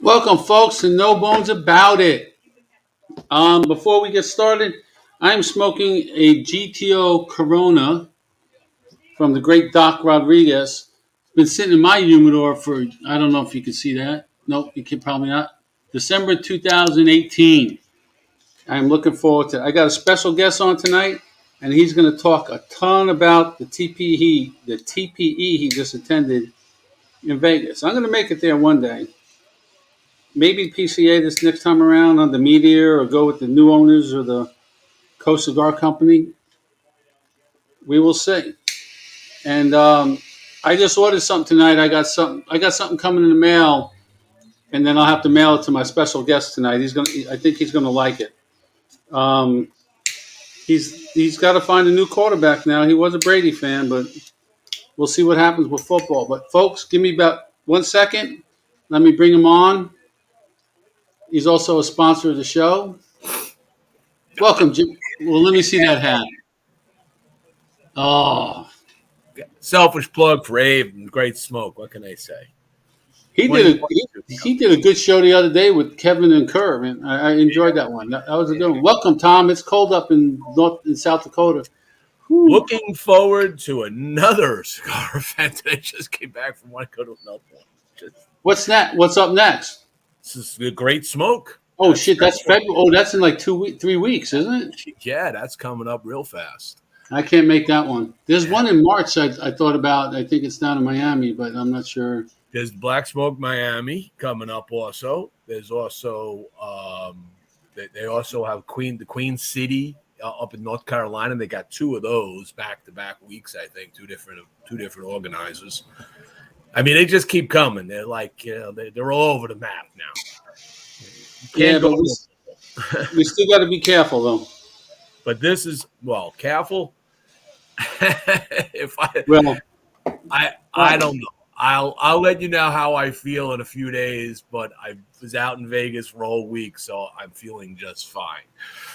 Welcome, folks, to No Bones About It. Before we get started, I'm smoking a GTO Corona from the great Doc Rodriguez. It's been sitting in my humidor for, I don't know if you can see that. Nope, you can probably not. December 2018. I'm looking forward to it. I got a special guest on tonight, and he's going to talk a ton about the TPE he just attended in Vegas. I'm going to make it there one day. Maybe PCA this next time around on the Meteor or go with the new owners or the Coast Cigar Company. We will see. And I just ordered something tonight. I got something coming in the mail, and then I'll have to mail it to my special guest tonight. I think he's gonna like it. Um, he's got to find a new quarterback now. He was a Brady fan, but we'll see what happens with football. But folks, give me about 1 second. Let me bring him on. He's also a sponsor of the show. Welcome, Jim. Well, let me see that hat. Oh, Selfish plug for Abe and Great Smoke. What can I say? he did he did a good show the other day with Kevin and Kerr, and I enjoyed that one. That was a good one. Welcome, Tom. It's cold up in South Dakota. Whew. Looking forward to another cigar event. I just came back from one. Go to another one. What's that? What's up next? This is the Great Smoke. Oh shit, that's February. Oh, that's in like 3 weeks, isn't it? Yeah, that's coming up real fast. I can't make that one. There's one in March. I thought about. I think it's down in Miami, but I'm not sure. There's Black Smoke Miami coming up also. There's also they also have the Queen City up in North Carolina. They got two of those back-to-back weeks, I think, two different organizers. I mean, they just keep coming. They're like, they're all over the map now. Yeah, but we still got to be careful though. But this is careful. If I don't know. I'll let you know how I feel in a few days, but I was out in Vegas for a whole week, so I'm feeling just fine.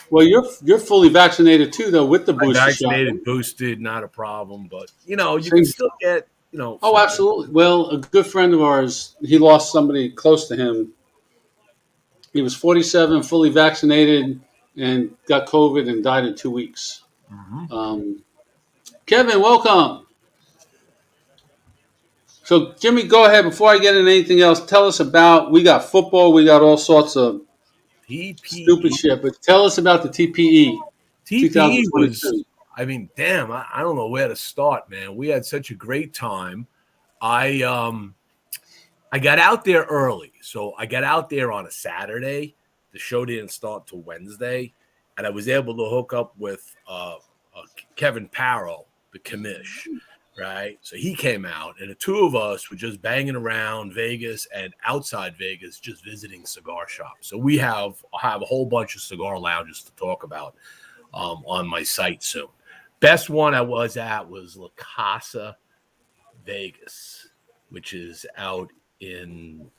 Well, you're fully vaccinated too, though, with the booster vaccinated, shot. Boosted, not a problem. But you can still get Oh, absolutely. Well, a good friend of ours, he lost somebody close to him. He was 47, fully vaccinated, and got COVID and died in 2 weeks. Mm-hmm. Kevin, welcome. So, Jimmy, go ahead. Before I get into anything else, tell us about, we got football, we got all sorts of stupid shit, but tell us about the TPE. TPE was, damn, I don't know where to start, man. We had such a great time. I got out there early. So I got out there on a Saturday. The show didn't start till Wednesday. And I was able to hook up with Kevin Parrow, the commish, right? So he came out, and the two of us were just banging around Vegas and outside Vegas, just visiting cigar shops. So we have a whole bunch of cigar lounges to talk about on my site soon. Best one I was at was La Casa Vegas, which is out in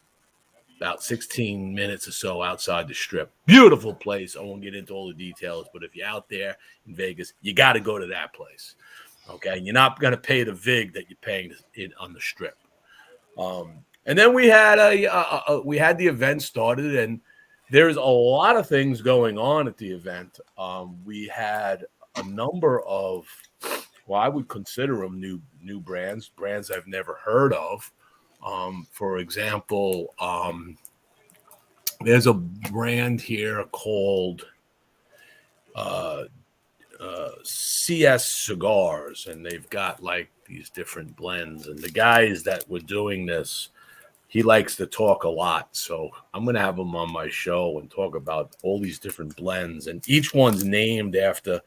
about 16 minutes or so outside the Strip. Beautiful place. I won't get into all the details, but if you're out there in Vegas, you got to go to that place. Okay, you're not going to pay the vig that you're paying on the Strip. And then we had the event started, and there's a lot of things going on at the event. We had a number of, I would consider them new brands I've never heard of. For example, there's a brand here called CS Cigars, and they've got like these different blends. And the guys that were doing this, he likes to talk a lot. So I'm going to have him on my show and talk about all these different blends. And each one's named after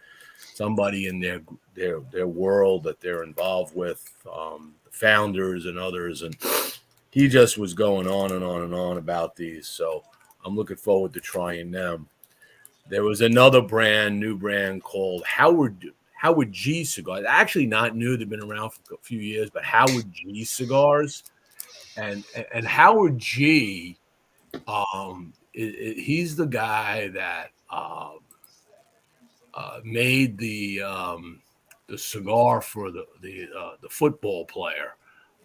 somebody in their world that they're involved with, the founders and others. And he just was going on and on and on about these. So I'm looking forward to trying them. There was another new brand called Howard G Cigars. Actually not new. They've been around for a few years, but Howard G Cigars. And Howard G, he's the guy that made the cigar for the football player.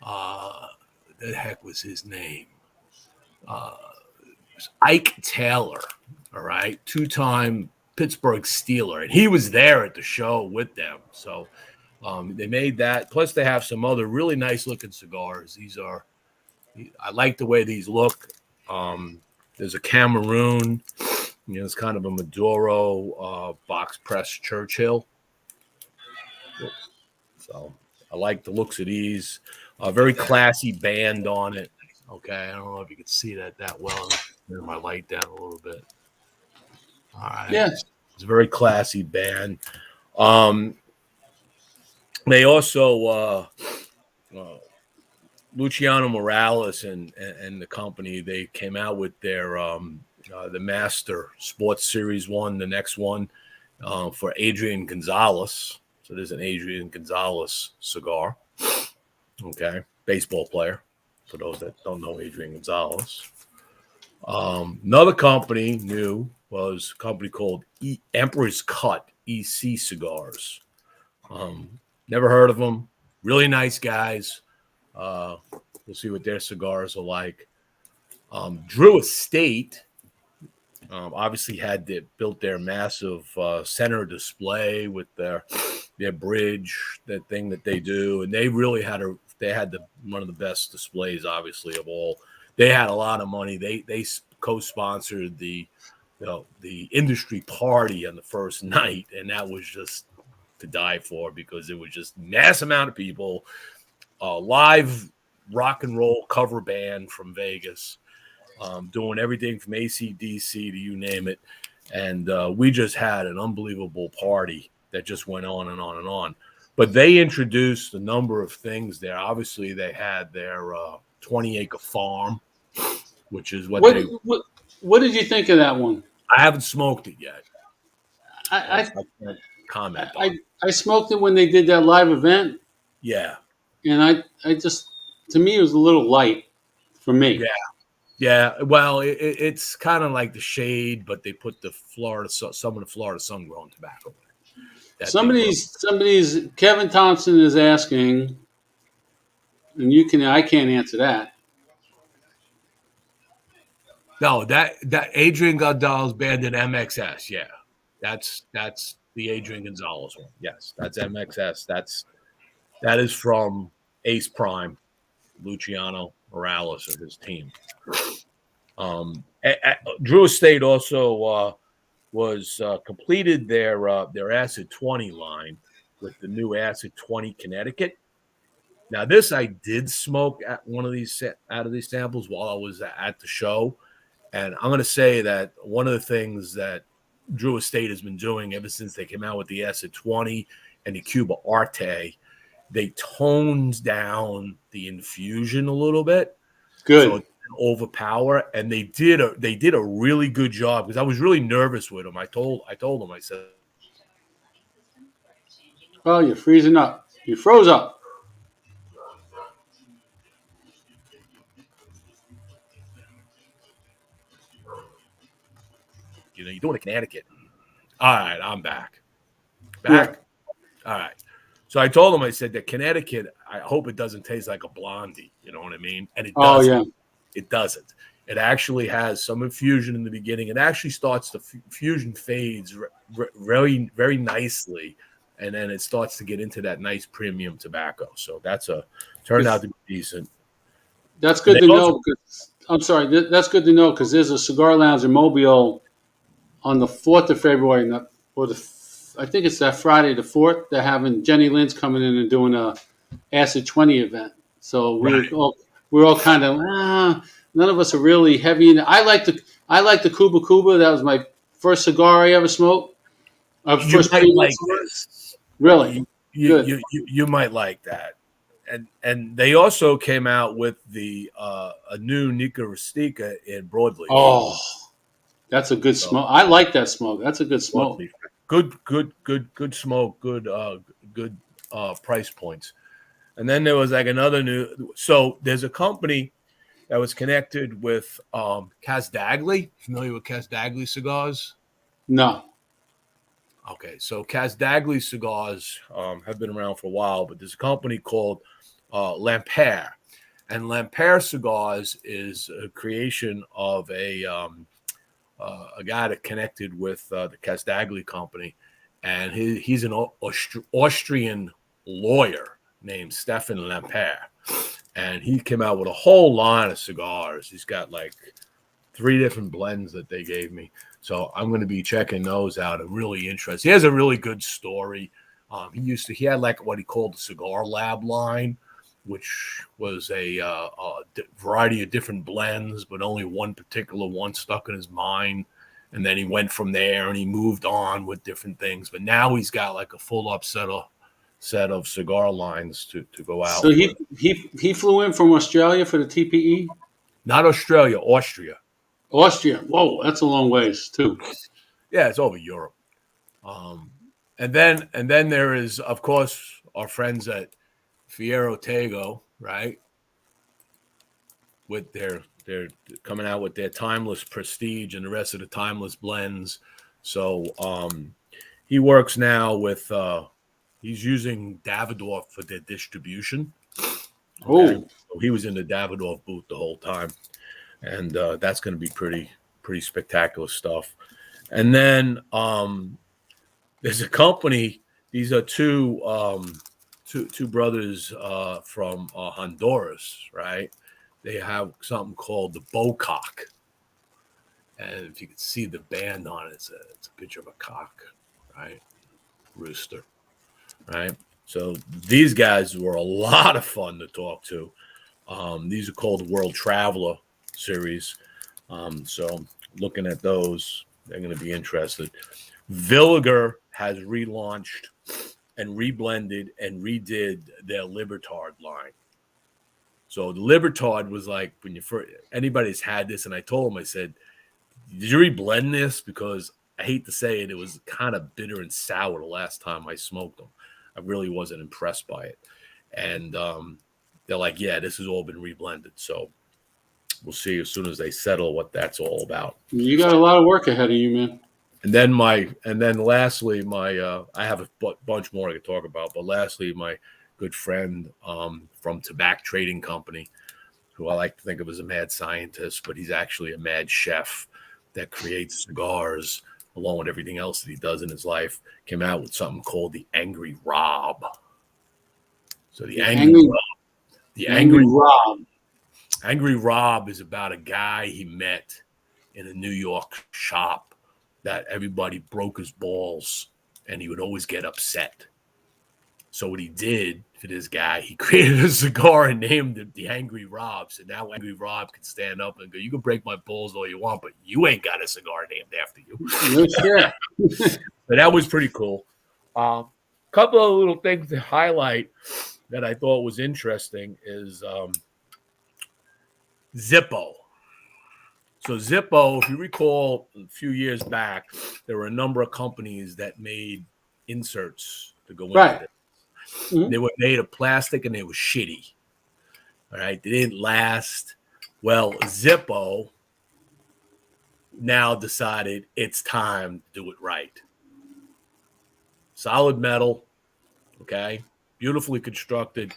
The heck was his name? Ike Taylor, all right, 2-time Pittsburgh Steeler, and he was there at the show with them. So they made that. Plus, they have some other really nice looking cigars. I like the way these look. There's a Cameroon, it's kind of a Maduro box press Churchill. So I like the looks of these. Very classy band on it. Okay, I don't know if you can see that well. Turn my light down a little bit. All right. Yes. It's a very classy band. They also Luciano Morales and the company, they came out with their the Master Sports Series 1, the next one for Adrian Gonzalez. So there's an Adrian Gonzalez cigar. Okay, baseball player. For those that don't know Adrian Gonzalez. Another company new was a company called Emperor's Cut EC Cigars. Never heard of them. Really nice guys. We'll see what their cigars are like. Drew Estate obviously built their massive center display with their bridge, that thing that they do, and they really had one of the best displays, obviously, of all. They had a lot of money. They co-sponsored the industry party on the first night, and that was just to die for because it was just mass amount of people. Live rock and roll cover band from Vegas, doing everything from AC/DC to you name it, and we just had an unbelievable party that just went on and on and on. But they introduced a number of things there. Obviously, they had their 20-acre farm, which is what did you think of that one? I haven't smoked it yet. I can't comment on it. I smoked it when they did that live event. Yeah. And I just, to me, it was a little light for me. Yeah. Well, it's kind of like the shade, but they put some of the Florida sun-grown tobacco in it. Somebody's Kevin Thompson is asking, and I can't answer that. No, that Adrian Gonzalez band in MXS, yeah. That's the Adrian Gonzalez one. Yes, that's MXS. That is from Ace Prime, Luciano Morales and his team. Drew Estate also was completed their Acid 20 line with the new Acid 20 Connecticut. Now, this I did smoke at one of these out of these samples while I was at the show, and I'm going to say that one of the things that Drew Estate has been doing ever since they came out with the Acid 20 and the Cuba Arte, they toned down the infusion a little bit. Good. So it didn't overpower, and they did a really good job because I was really nervous with them. I told them, I said, "Oh, you're freezing up. You froze up." you're doing a Connecticut. All right, I'm back. Yeah. All right. So I told him, I said, that Connecticut, I hope it doesn't taste like a blondie. You know what I mean? And it doesn't. Oh, yeah. It doesn't. It actually has some infusion in the beginning. It actually starts, the fusion fades very, very nicely. And then it starts to get into that nice premium tobacco. So turned out to be decent. That's good to know. I'm sorry. That's good to know because there's a cigar lounge in Mobile on the 4th of February, I think it's that Friday the 4th. They're having Jenny Lynn's coming in and doing a Acid 20 event. So we're all kind of none of us are really heavy. I like the Cuba Cuba. That was my first cigar I ever smoked. You might like this. Really? You might like that. And they also came out with a new Nica Rustica in broadleaf. Oh, that's a good smoke. I like that smoke. That's a good smoke. Good smoke. Good price points. And then there was like another new. So there's a company that was connected with Casdagli. Familiar with Casdagli cigars? No. Okay, so Casdagli cigars have been around for a while, but there's a company called Lampere, And Lampere Cigars is a creation of a guy that connected with the Castagli company, and he's an Austrian lawyer named Stefan Lampere, and he came out with a whole line of cigars. He's got like 3 different blends that they gave me, so I'm going to be checking those out. I'm really interested. He has a really good story. He had like what he called the Cigar Lab line, which was a variety of different blends, but only one particular one stuck in his mind. And then he went from there and he moved on with different things. But now he's got like a full up set of cigar lines to go out. So he flew in from Australia for the TPE? Not Australia, Austria. Austria. Whoa, that's a long ways too. Yeah, it's over Europe. And then there is, of course, our friends at Fierro Tego, right? With they're coming out with their Timeless Prestige and the rest of the Timeless blends. So he works now with he's using Davidoff for their distribution. Okay? Oh, so he was in the Davidoff booth the whole time, and that's going to be pretty spectacular stuff. And then there's a company. These are two brothers from Honduras, right? They have something called the Bocock, and if you can see the band on it, it's a picture of a cock, right? Rooster, right? So these guys were a lot of fun to talk to. These are called World Traveler series. So looking at those, they're going to be interested. Villiger has relaunched and reblended and redid their Libertard line. So the Libertard was like, when you first, anybody's had this, and I told him, I said, did you reblend this? Because I hate to say it, it was kind of bitter and sour the last time I smoked them. I really wasn't impressed by it. And they're like, yeah, this has all been reblended. So we'll see as soon as they settle what that's all about. you got a lot of work ahead of you, man. And then lastly, I have a bunch more I could talk about, but lastly, my good friend from Tobacco Trading Company, who I like to think of as a mad scientist, but he's actually a mad chef that creates cigars along with everything else that he does in his life, came out with something called the Angry Rob. So the Angry Rob. Angry Rob is about a guy he met in a New York shop that everybody broke his balls and he would always get upset. So what he did for this guy, he created a cigar and named it the Angry Rob. So now Angry Rob can stand up and go, you can break my balls all you want, but you ain't got a cigar named after you. No shit. But that was pretty cool. Couple of little things to highlight that I thought was interesting is Zippo. So Zippo, if you recall a few years back, there were a number of companies that made inserts to go into it. Mm-hmm. They were made of plastic and they were shitty. All right. They didn't last. Well, Zippo now decided it's time to do it right. Solid metal. Okay. Beautifully constructed.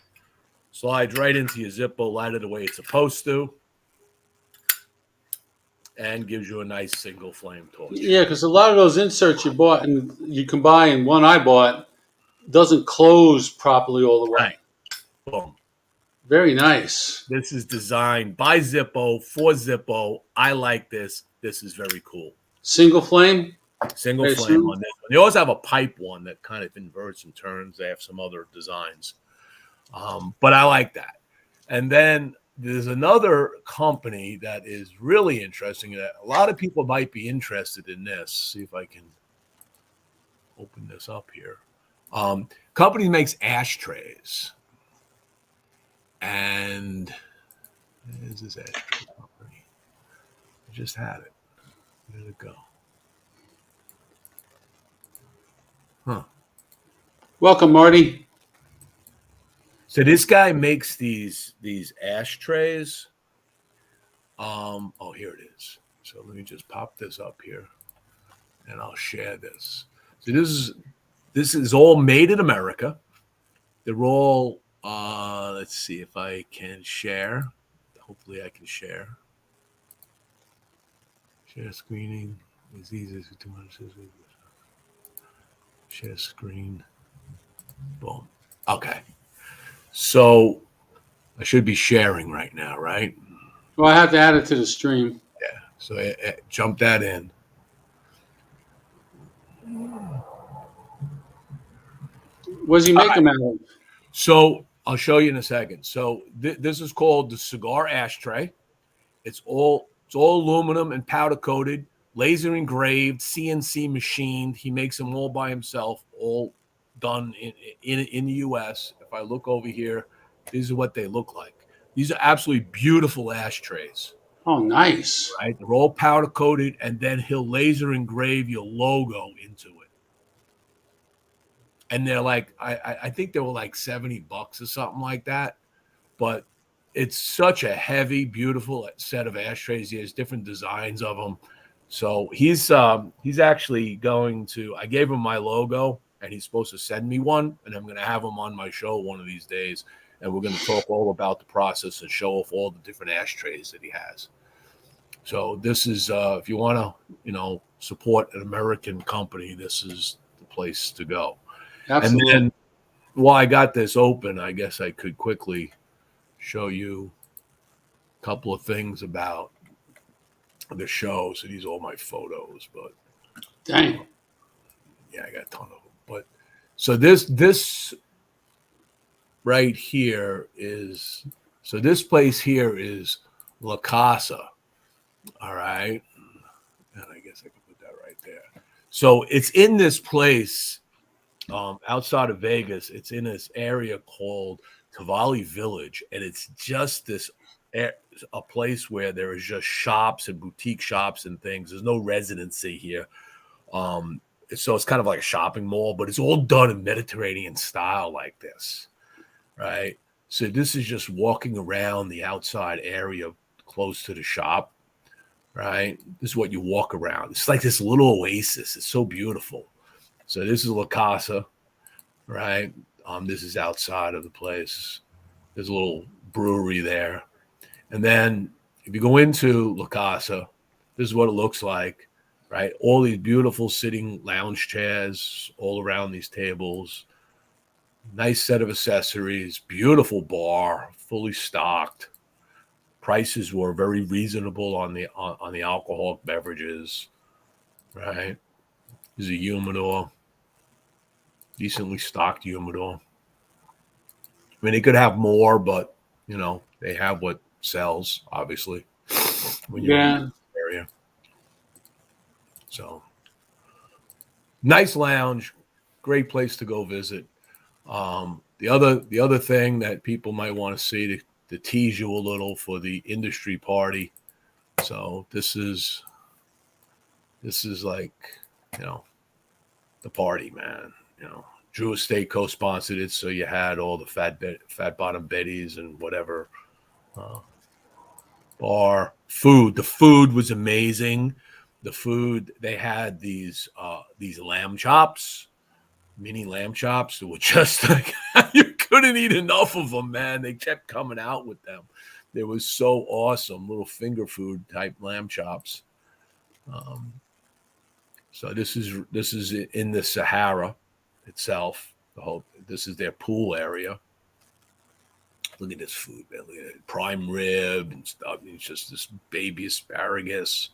Slides right into your Zippo, light it the way it's supposed to. And gives you a nice single flame torch. Yeah, because a lot of those inserts you bought and you can buy, and one I bought doesn't close properly all the way. Right. Boom. Very nice. This is designed by Zippo for Zippo. I like this. This is very cool. Single flame? Single flame on this one. They also have a pipe one that kind of inverts and turns. They have some other designs. But I like that. And then there's another company that is really interesting that a lot of people might be interested in this. See if I can open this up here. Company makes ashtrays. And there's this ashtray company. I just had it. Where did it go? Huh. Welcome, Marty. So this guy makes these ashtrays. Oh, here it is. So let me just pop this up here, and I'll share this. So this is all made in America. They're all Let's see if I can share. Hopefully I can share. Share screening is easy to 200. Share screen. Boom. Okay. So I should be sharing right now, right? Well, I have to add it to the stream. Yeah. So jump that in. What does he make them out of? So I'll show you in a second. So this is called the cigar ashtray. It's all aluminum and powder coated, laser engraved, CNC machined. He makes them all by himself, all done in the U.S. If I look over here, these are what they look like. These are absolutely beautiful ashtrays. Oh, nice. Right? They're all powder coated, and then he'll laser engrave your logo into it. And they're like, I think they were like $70 or something like that. But it's such a heavy, beautiful set of ashtrays. He has different designs of them. So he's actually going to. I gave him my logo, and he's supposed to send me one, and I'm going to have him on my show one of these days, and we're going to talk all about the process and show off all the different ashtrays that he has. So this is, if you want to, support an American company, this is the place to go. Absolutely. And then while I got this open, I guess I could quickly show you a couple of things about the show. So these are all my photos, but Dang. Yeah, I got a ton of them. But so this right here is, so this place here is La Casa. All right. And I guess I can put that right there. So it's in this place outside of Vegas. It's in this area called Cavalli Village. And it's just a place where there is just shops and boutique shops and things. There's no residency here. So it's kind of like a shopping mall, but it's all done in Mediterranean style like this, right? So this is just walking around the outside area close to the shop, right? This is what you walk around. It's like this little oasis. It's so beautiful. So this is La Casa, right? This is outside of the place. There's a little brewery there. And then if you go into La Casa, this is what it looks like, right? All these beautiful sitting lounge chairs all around these tables. Nice set of accessories, beautiful bar, fully stocked. Prices were very reasonable on the alcoholic beverages, right? This is a humidor, decently stocked humidor. I mean, they could have more, but they have what sells, obviously, when you're in the area. So, nice lounge, great place to go visit. The other thing that people might want to see to tease you a little for the industry party. So this is like, the party, man. Drew Estate co-sponsored it, so you had all the fat bottom Betties and whatever. Bar food. The food was amazing. The food, they had these lamb chops, mini lamb chops that were just like, you couldn't eat enough of them, man. They kept coming out with them. They were so awesome, little finger food type lamb chops. So this is in the Sahara itself. This is their pool area. Look at this food, man. Look at it. Prime rib and stuff. It's just this baby asparagus.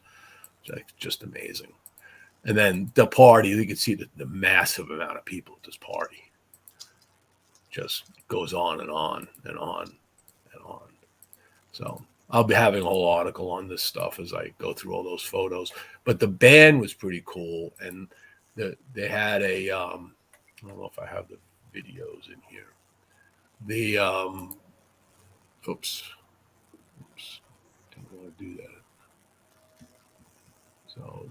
It's like just amazing. And then the party, you can see the massive amount of people at this party. Just goes on and on and on and on. So I'll be having a whole article on this stuff as I go through all those photos. But the band was pretty cool. And they had I don't know if I have the videos in here. Oops. Didn't want to do that. So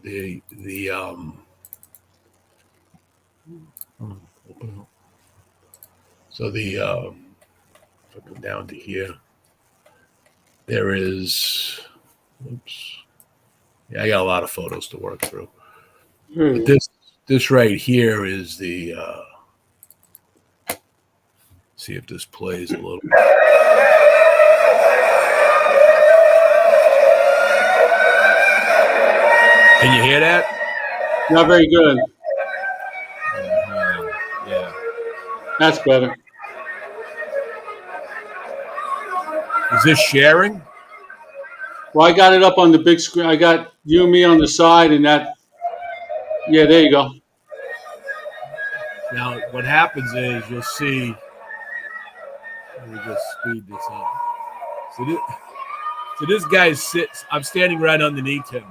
open up. So if I go down to here, there is, oops. Yeah, I got a lot of photos to work through. But this right here is the See if this plays a little. Can you hear that? Not very good. Yeah. That's better. Is this sharing? Well, I got it up on the big screen. I got you and me on the side, and that. Yeah, there you go. Now, what happens is you'll see. Let me just speed this up. So this guy sits. I'm standing right underneath him.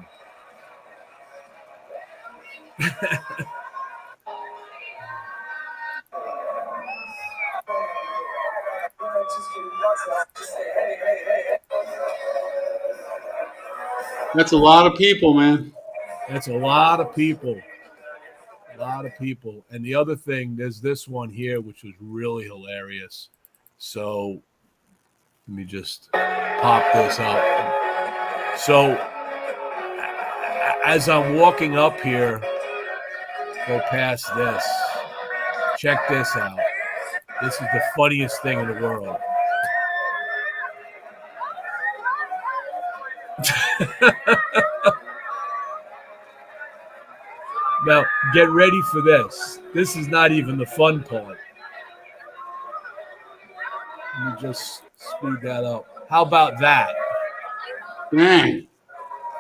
That's a lot of people, man. That's a lot of people. A lot of people. And the other thing, there's this one here, which was really hilarious. So let me just pop this up. So as I'm walking up here, go past this. Check this out. This is the funniest thing in the world. Now, get ready for this. This is not even the fun part. Let me just speed that up. How about that? Dang.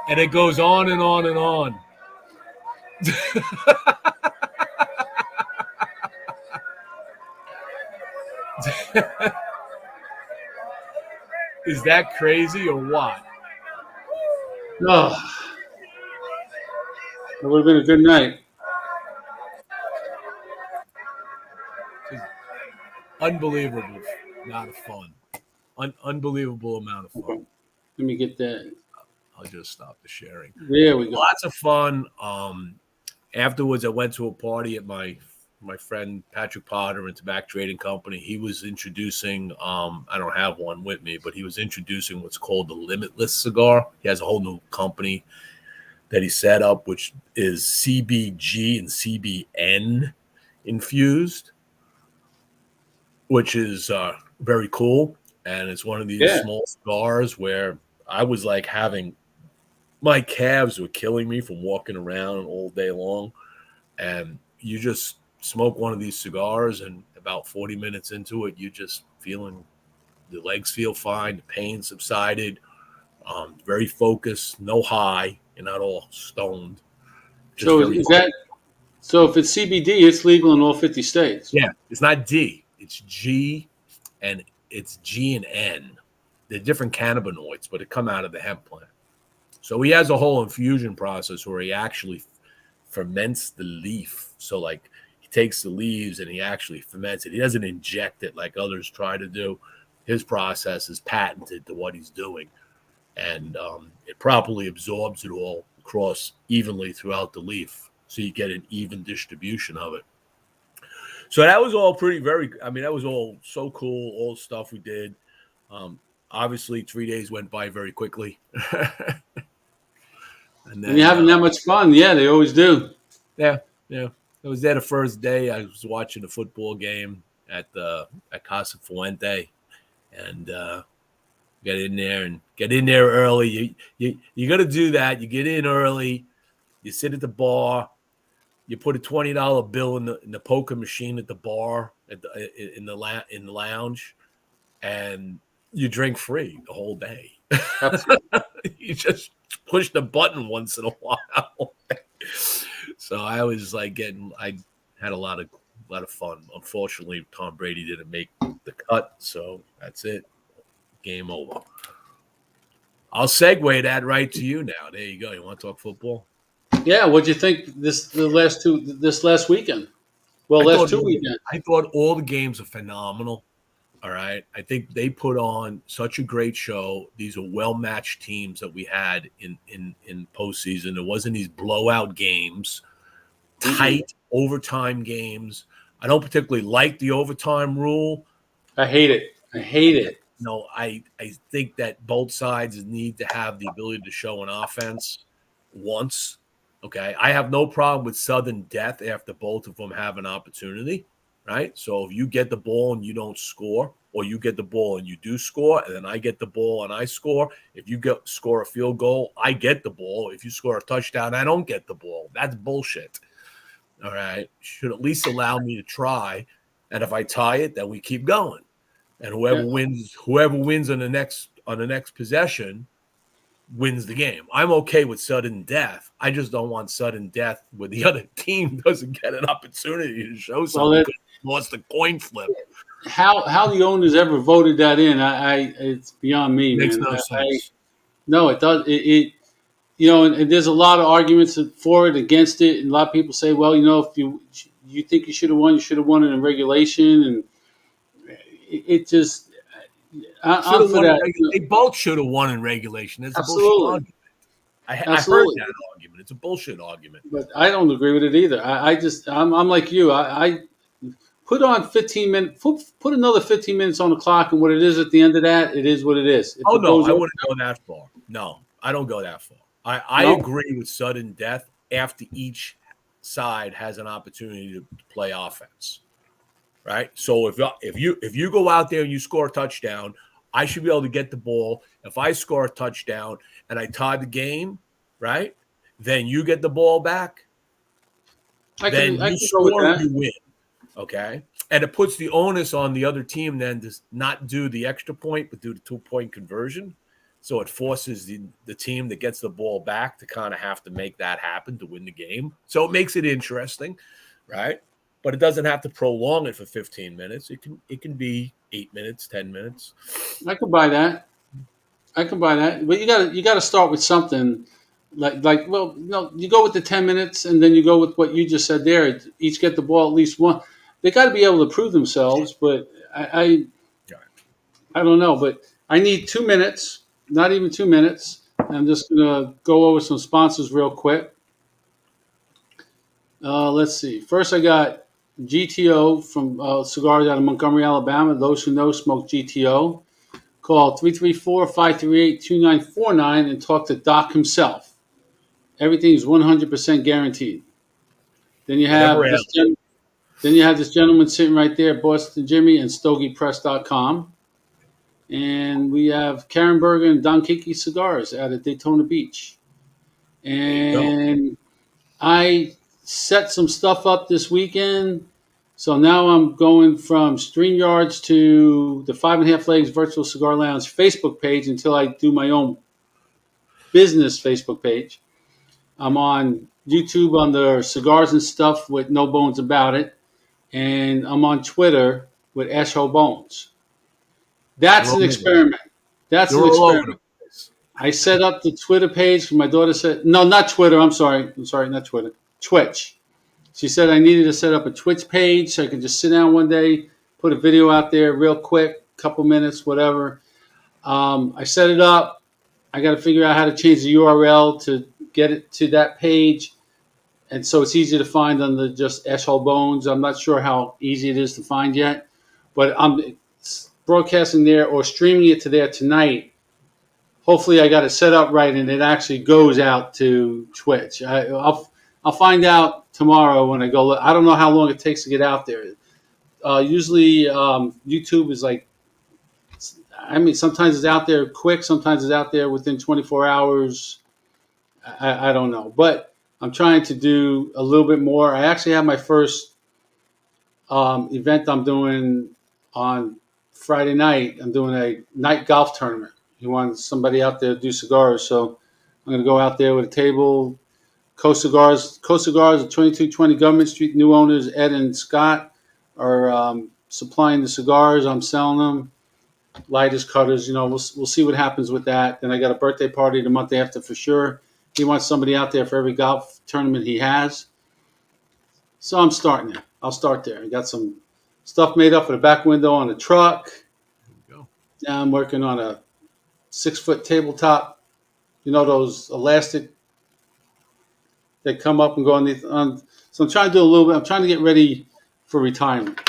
And it goes on and on and on. Is that crazy or what? Oh, it would have been a good night. Unbelievable amount of fun. Unbelievable amount of fun. Let me get that. I'll just stop the sharing. There we go. Lots of fun. Afterwards, I went to a party at my friend Patrick Potter and Tobacco Trading Company. He was introducing, I don't have one with me, but he was introducing what's called the Limitless cigar. He has a whole new company that he set up, which is CBG and CBN infused, which is very cool. And it's one of these small cigars where I was like my calves were killing me from walking around all day long. And you just smoke one of these cigars, and about 40 minutes into it, you just feeling the legs feel fine, the pain subsided, very focused, no high, you're not all stoned. So is that so? If it's CBD, it's legal in all 50 states. Yeah, it's not D, it's G, and it's G and N. They're different cannabinoids, but it come out of the hemp plant. So he has a whole infusion process where he actually ferments the leaf. So like he takes the leaves and he actually ferments it. He doesn't inject it like others try to do. His process is patented to what he's doing. And it properly absorbs it all across evenly throughout the leaf. So you get an even distribution of it. So that was all that was all so cool, all stuff we did. Obviously, 3 days went by very quickly. And you're having that much fun. Yeah, they always do. Yeah. I was there the first day. I was watching a football game at Casa Fuente, and get in there early. You got to do that. You get in early. You sit at the bar. You put a $20 bill in the poker machine at the bar in the lounge, and you drink free the whole day. You just push the button once in a while. So I was like I had a lot of fun. Unfortunately, Tom Brady didn't make the cut, so that's it. Game over. I'll segue that right to you now. There you go. You want to talk football? Yeah. What'd you think this last weekend? Well, last 2 weekends. I thought all the games are phenomenal. All right. I think they put on such a great show. These are well-matched teams that we had in postseason. It wasn't these blowout games, tight overtime games. I don't particularly like the overtime rule. I hate it. No, I think that both sides need to have the ability to show an offense once. Okay. I have no problem with sudden death after both of them have an opportunity. right? So if you get the ball and you don't score, or you get the ball and you do score, and then I get the ball and I score. If you score a field goal, I get the ball. If you score a touchdown, I don't get the ball. That's bullshit. All right. Should at least allow me to try. And if I tie it, then we keep going. And whoever wins on the next possession wins the game. I'm okay with sudden death. I just don't want sudden death where the other team doesn't get an opportunity to show something. Lost the coin flip. How the owners ever voted that in, it's beyond me. Makes no sense. No, it does. It and there's a lot of arguments for it, against it, and a lot of people say, well, if you think you should have won, you should have won it in regulation, and it just. I'm for that. They both should have won in regulation. That's absolutely. A bullshit argument. I heard that argument. It's a bullshit argument. But I don't agree with it either. I'm like you. I put on 15 minutes. Put another 15 minutes on the clock, and what it is at the end of that, it is what it is. I wouldn't go that far. No, I don't go that far. I agree with sudden death after each side has an opportunity to play offense. Right. So if you go out there and you score a touchdown, I should be able to get the ball. If I score a touchdown and I tie the game, right, then you get the ball back. You score, you win. Okay. And it puts the onus on the other team then to not do the extra point, but do the 2-point conversion. So it forces the team that gets the ball back to kind of have to make that happen to win the game. So it makes it interesting, right? But it doesn't have to prolong it for 15 minutes. It can be 8 minutes, 10 minutes. I could buy that. But you got to start with something like you go with the 10 minutes, and then you go with what you just said there. Each get the ball at least one. They got to be able to prove themselves, but I don't know. But I need 2 minutes, not even 2 minutes. I'm just gonna go over some sponsors real quick. Let's see. First, I got GTO from cigars out of Montgomery, Alabama. Those who know smoke GTO. Call 334-538-2949 and talk to Doc himself. Everything's 100% guaranteed. Then you have this gentleman sitting right there, Boston Jimmy and StogiePress.com. And we have Karen Berger and Don Kiki Cigars out at Daytona Beach. And I set some stuff up this weekend. So now I'm going from StreamYards to the 5.5 Legs Virtual Cigar Lounge Facebook page until I do my own business Facebook page. I'm on YouTube under Cigars and Stuff with No Bones About It. And I'm on Twitter with Esho Bones. That's an experiment. I set up the Twitter page. My daughter said, no, not Twitter. I'm sorry, not Twitter. Twitch. She said I needed to set up a Twitch page so I could just sit down one day, put a video out there real quick, couple minutes, whatever. I set it up. I got to figure out how to change the URL to get it to that page. And so it's easy to find under just Esho Bones. I'm not sure how easy it is to find yet, but I'm broadcasting there or streaming it to there tonight. Hopefully I got it set up right and it actually goes out to Twitch. I'll find out tomorrow when I go. I don't know how long it takes to get out there. Usually YouTube is sometimes it's out there quick. Sometimes it's out there within 24 hours. I don't know. But I'm trying to do a little bit more. I actually have my first event I'm doing on Friday night. I'm doing a night golf tournament. He wants somebody out there to do cigars. So I'm going to go out there with a table. Coast Cigars at 2220 Government Street. New owners, Ed and Scott, are supplying the cigars. I'm selling them. Lighters, cutters. We'll see what happens with that. Then I got a birthday party the month after for sure. He wants somebody out there for every golf tournament he has. So I'm starting there. I'll start there. I got some stuff made up for the back window on the truck. There you go. Now I'm working on a 6-foot tabletop. Those elastic that come up and go underneath. So I'm trying to do a little bit. I'm trying to get ready for retirement.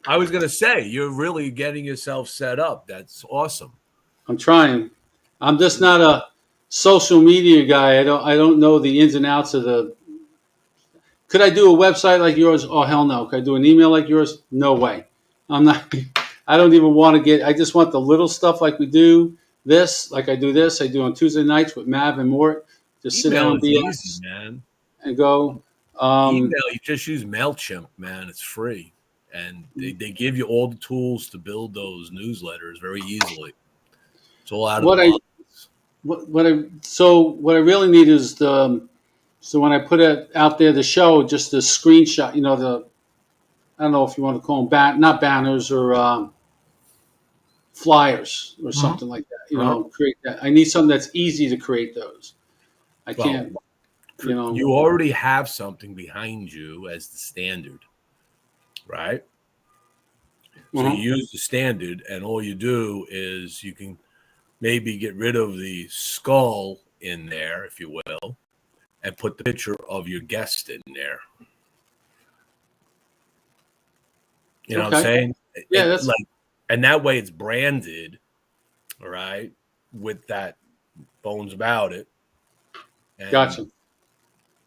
I was going to say, you're really getting yourself set up. That's awesome. I'm trying. I'm just not a social media guy. I don't know the ins and outs of Could I do a website like yours? Oh, hell no. Could I do an email like yours? No way. I'm not. I don't even want to get. I just want the little stuff like we do this, like I do this. I do on Tuesday nights with Mav and Mort. Just sit Email down, is easy, BS, man. and go. Email, you just use MailChimp, man. It's free. And they give you all the tools to build those newsletters very easily. It's all out of the box. What I really need is the. So when I put it out there, the show, just the screenshot. You know, the. I don't know if you want to call them not banners or flyers or something like that. You know, create that. I need something that's easy to create those. I can't. You know, you already have something behind you as the standard, right? So you use the standard, and all you do is you can maybe get rid of the skull in there, if you will, and put the picture of your guest in there. You know what I'm saying? Yeah, that's like, and that way it's branded, all right, with that Bones About It. And gotcha.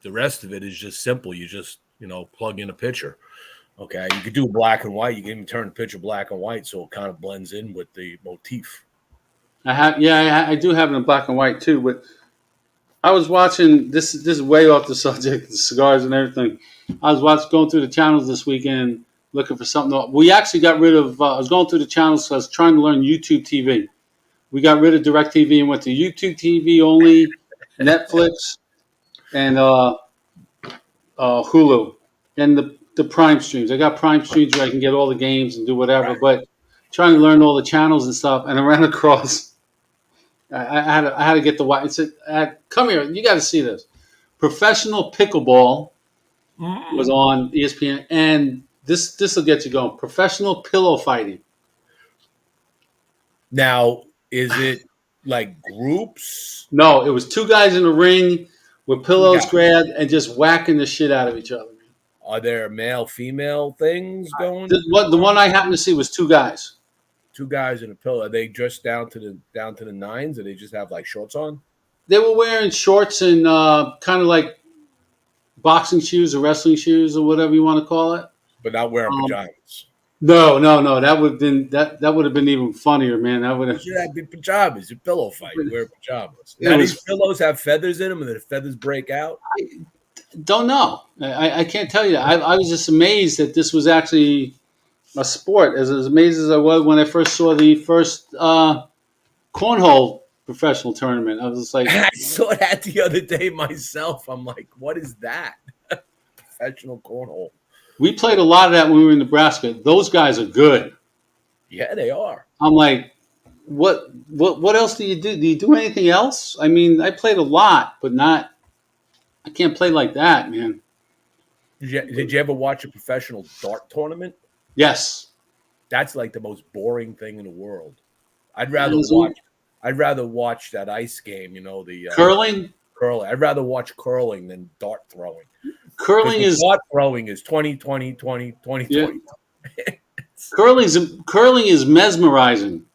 the rest of it is just simple. You just, plug in a picture. Okay. You could do black and white. You can even turn the picture black and white so it kind of blends in with the motif. I do have it in black and white too, but I was watching this is way off the subject, the cigars and everything. I was going through the channels this weekend looking for something. We actually got rid of I was going through the channels because I was trying to learn YouTube TV. We got rid of DirecTV and went to YouTube TV only, Netflix, and Hulu, and the Prime streams. I got Prime streams where I can get all the games and do whatever. Right. But trying to learn all the channels and stuff, and I ran across. I had to get the white. It said, "Come here, you got to see this." Professional Pickleball was on ESPN, and this will get you going. Professional Pillow Fighting. Now, is it like groups? No, it was two guys in the ring with pillows grabbed and just whacking the shit out of each other. Are there male-female things going? The one I happened to see was two guys. Two guys in a pillow. Are they dressed down to the nines, or they just have like shorts on? They were wearing shorts and kind of like boxing shoes or wrestling shoes or whatever you want to call it. But not wearing pajamas. No. That would have been even funnier, man. That would have. You should have pajamas. A pillow fight. You wear pajamas. Now these pillows have feathers in them, and the feathers break out. I don't know. I can't tell you. I was just amazed that this was actually a sport. As amazed as I was when I first saw the first cornhole professional tournament. I was just like, I saw that the other day myself. I'm like, what is that? Professional cornhole. We played a lot of that when we were in Nebraska. Those guys are good. Yeah, they are. I'm like, what else do you do? Do you do anything else? I mean, I played a lot, but not. I can't play like that, man. Did you ever watch a professional dart tournament? Yes. That's like the most boring thing in the world. I'd rather watch that ice game. The curling. Curling. I'd rather watch curling than dart throwing. Dart throwing is 20, 20, 20, 20, yeah. 20. Curling is mesmerizing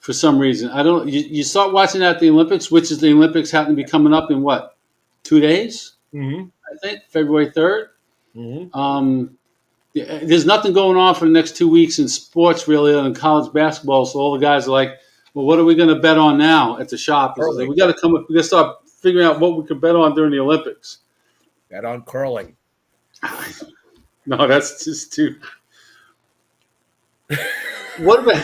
for some reason. I don't. You start watching that at the Olympics, which is the Olympics happen to be coming up in what, 2 days? Mm-hmm. I think February 3rd. Mm-hmm. There's nothing going on for the next 2 weeks in sports really in college basketball. So all the guys are like, well, what are we going to bet on now at the shop? Like, we got to come up. We got to start figuring out what we could bet on during the Olympics. Bet on curling. No, that's just too. What about?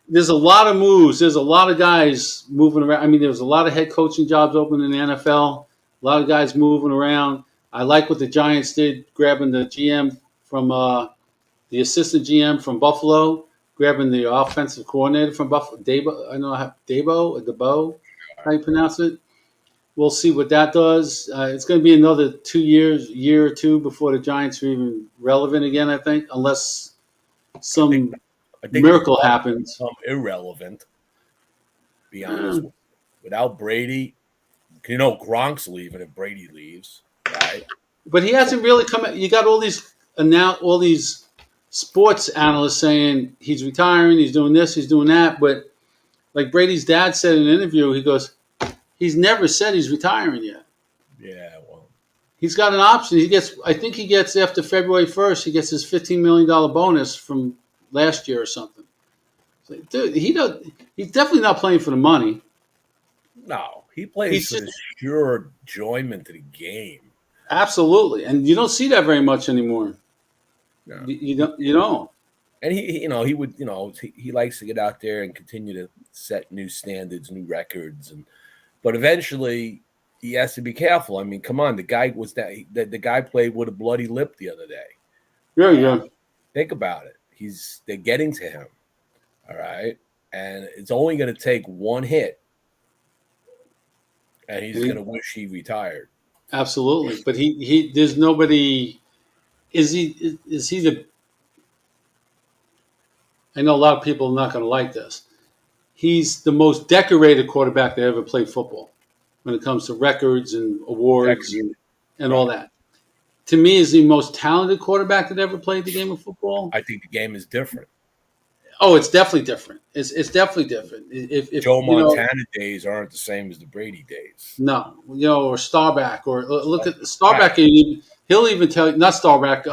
There's a lot of moves. There's a lot of guys moving around. I mean, there's a lot of head coaching jobs open in the NFL. A lot of guys moving around. I like what the Giants did, grabbing the GM from the assistant GM from Buffalo, grabbing the offensive coordinator from Buffalo. Dabo, I don't know how Dabo, how you pronounce it. We'll see what that does. It's going to be another 2 years, year or two before the Giants are even relevant again, I think, unless some miracle happens. Irrelevant, be honest. Without Brady, Gronk's leaving if Brady leaves, right? But he hasn't really come. You got all these sports analysts saying he's retiring, he's doing this, he's doing that. But like Brady's dad said in an interview, he goes, he's never said he's retiring yet. Yeah, well, He's got an option. I think he gets after February 1st. He gets his $15 million bonus from last year or something. Dude, he's definitely not playing for the money. No, he plays for the sheer enjoyment of the game. Absolutely, and you don't see that very much anymore. No. You don't. And he would, he likes to get out there and continue to set new standards, new records, but eventually he has to be careful. I mean, come on, the guy played with a bloody lip the other day. Yeah. Think about it. They're getting to him. All right. And it's only going to take one hit. And he's going to wish he retired. Absolutely. But there's nobody. Is he the. I know a lot of people are not going to like this. He's the most decorated quarterback that ever played football when it comes to records and awards and all that. To me, is the most talented quarterback that ever played the game of football. I think the game is different. Oh, it's definitely different. It's definitely different. If Joe Montana days aren't the same as the Brady days. No, or Staubach, or look at Staubach. He'll even tell you, not Staubach.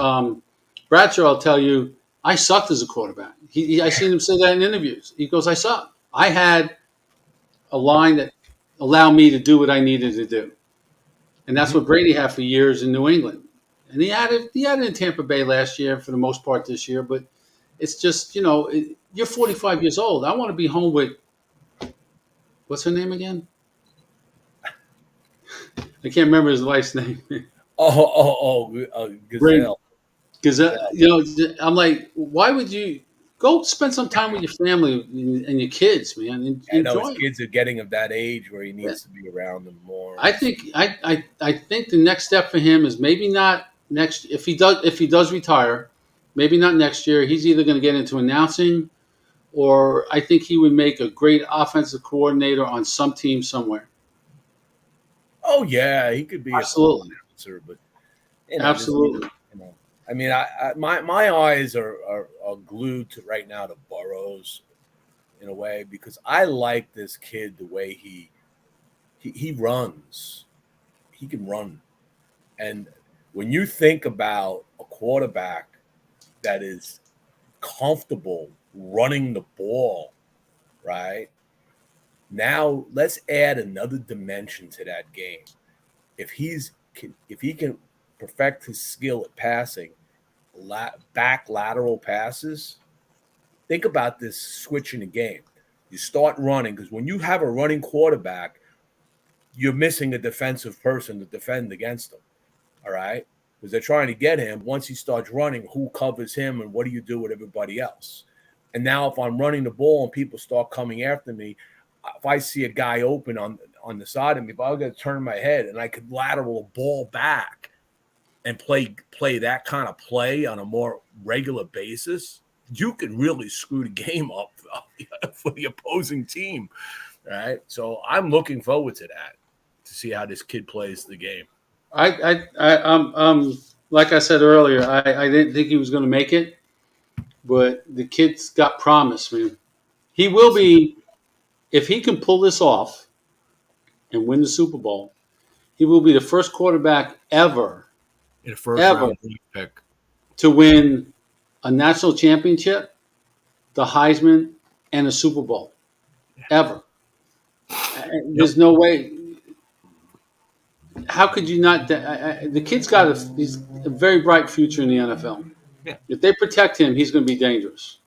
Bradshaw will tell you, I sucked as a quarterback. I seen him say that in interviews. He goes, I sucked. I had a line that allowed me to do what I needed to do, and that's what Brady had for years in New England. And he had it in Tampa Bay last year for the most part this year, but. It's just, you're 45 years old. I want to be home with, what's her name again? I can't remember his wife's name. Gazelle. Gazelle. I'm like, why would you go spend some time with your family and your kids, man? I know his kids are getting of that age where he needs to be around them more. I think the next step for him is maybe not next. If he does retire. Maybe not next year. He's either going to get into announcing, or I think he would make a great offensive coordinator on some team somewhere. Oh yeah, he could be absolutely a announcer, but absolutely. I mean, my eyes are glued to right now to Burrows in a way because I like this kid the way he runs. He can run, and when you think about a quarterback that is comfortable running the ball, right? Now let's add another dimension to that game. If he can perfect his skill at passing, back lateral passes, think about this switch in the game. You start running because when you have a running quarterback, you're missing a defensive person to defend against them. All right. Because they're trying to get him. Once he starts running, who covers him and what do you do with everybody else? And now if I'm running the ball and people start coming after me, if I see a guy open on the side of me, if I'm going to turn my head and I could lateral a ball back and play that kind of play on a more regular basis, you can really screw the game up for the opposing team, right? So I'm looking forward to that, to see how this kid plays the game. Like I said earlier, I didn't think he was going to make it, but the kid's got promise, man. He will be, if he can pull this off and win the Super Bowl, he will be the first quarterback ever in a first round pick to win a national championship, the Heisman, and a Super Bowl. Ever. There's no way. How could you not? The kid's got he's a very bright future in the NFL. Yeah. If they protect him, he's going to be dangerous.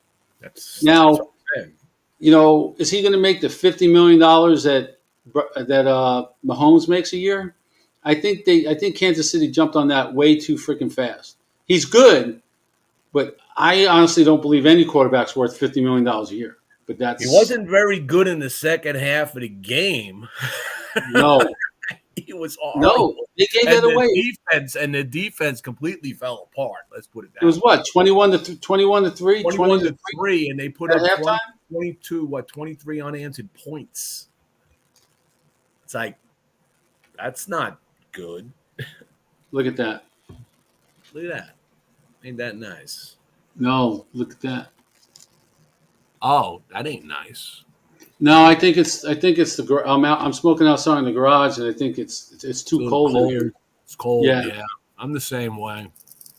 Is he going to make the $50 million that Mahomes makes a year? I think Kansas City jumped on that way too freaking fast. He's good, but I honestly don't believe any quarterback's worth $50 million a year. But he wasn't very good in the second half of the game. No. He was horrible. No, they gave that away. The defense completely fell apart. Let's put it that. It was what 21 to 3, 21 to 3, and they put up halftime? 23 unanswered points. It's like that's not good. Look at that. Look at that. Ain't that nice? No, look at that. Oh, that ain't nice. No, I think it's the. I'm smoking outside in the garage, and I think it's too cold in here. It's cold. Yeah, Yeah, I'm the same way.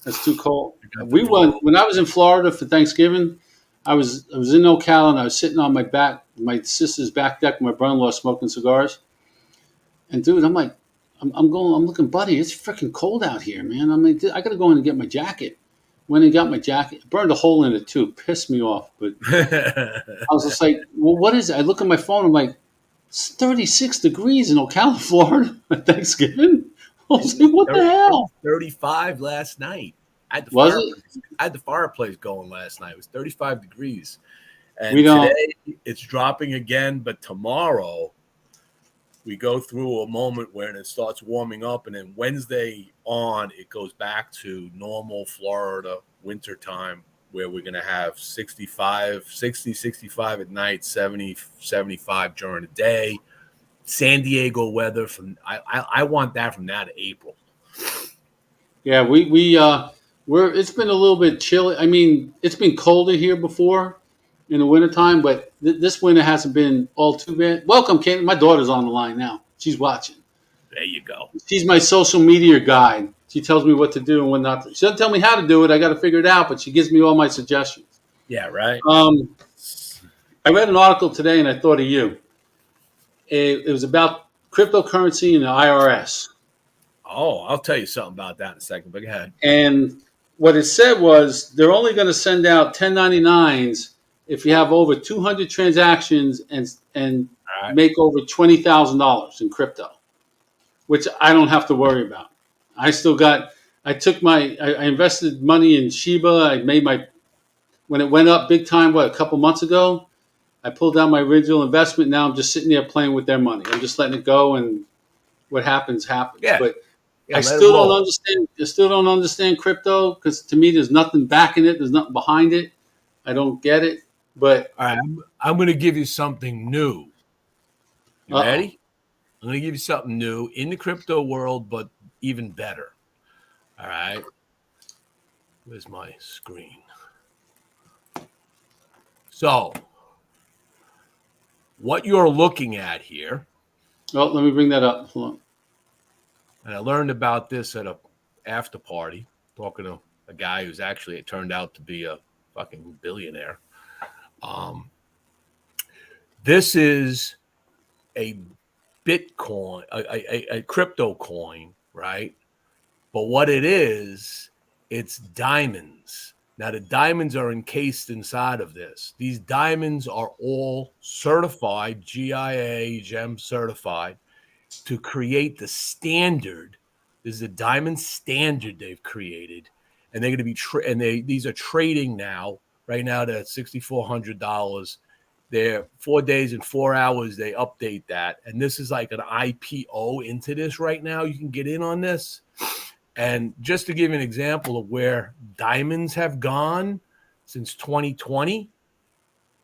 that's too cold. I got the We went throat. when I was in Florida for Thanksgiving. I was in Ocala and I was sitting on my sister's back deck with my brother-in-law smoking cigars. And dude, I'm like, I'm looking, buddy. It's freaking cold out here, man. I'm like, dude, I gotta go in and get my jacket. Went and got my jacket. Burned a hole in it too. Pissed me off. But I was just like, well, what is it? I look at my phone. I'm like, it's 36 degrees in Ocala, Florida at Thanksgiving. I was like, what the hell? 35 last night. Was it? I had the fireplace going last night. It was 35 degrees. And We don't. today it's dropping again, but tomorrow we go through a moment where it starts warming up, and then Wednesday on it goes back to normal Florida winter time where we're going to have 65 at night, 70 75 during the day. San Diego weather from I want that from now to April. Yeah, we're. It's been a little bit chilly. I mean, it's been colder here before in the wintertime, but this winter hasn't been all too bad. Welcome, Kate. My daughter's on the line now. She's watching. There you go. She's my social media guide. She tells me what to do and what not to. She doesn't tell me how to do it. I got to figure it out, but she gives me all my suggestions. Yeah, right. I read an article today and I thought of you. It was about cryptocurrency and the IRS. Oh, I'll tell you something about that in a second, but go ahead. And what it said was they're only going to send out 1099s if you have over 200 transactions and Right. make over $20,000 in crypto, which I don't have to worry about. I invested money in Shiba. When it went up big time, a couple months ago, I pulled out my original investment. Now I'm just sitting there playing with their money. I'm just letting it go, and what happens happens. Yeah. But Yeah, I still don't understand. I still don't understand crypto because to me, there's nothing backing it. There's nothing behind it. I don't get it. But All right, I'm going to give you something new. You ready? I'm going to give you something new in the crypto world, but even better. All right. Where's my screen? So, what you're looking at here, oh, let me bring that up. Hold on. and I learned about this at a after party, talking to a guy who's actually it turned out to be a fucking billionaire. This is a Bitcoin, a crypto coin, right? But what it is, it's diamonds. Now, the diamonds are encased inside of this. These diamonds are all certified, GIA, GEM certified, to create the standard. This is a diamond standard they've created. And they're going to be, these are trading now, right now, they're at $6,400. They're 4 days and 4 hours. They update that. And this is like an IPO into this right now. You can get in on this. And just to give you an example of where diamonds have gone since 2020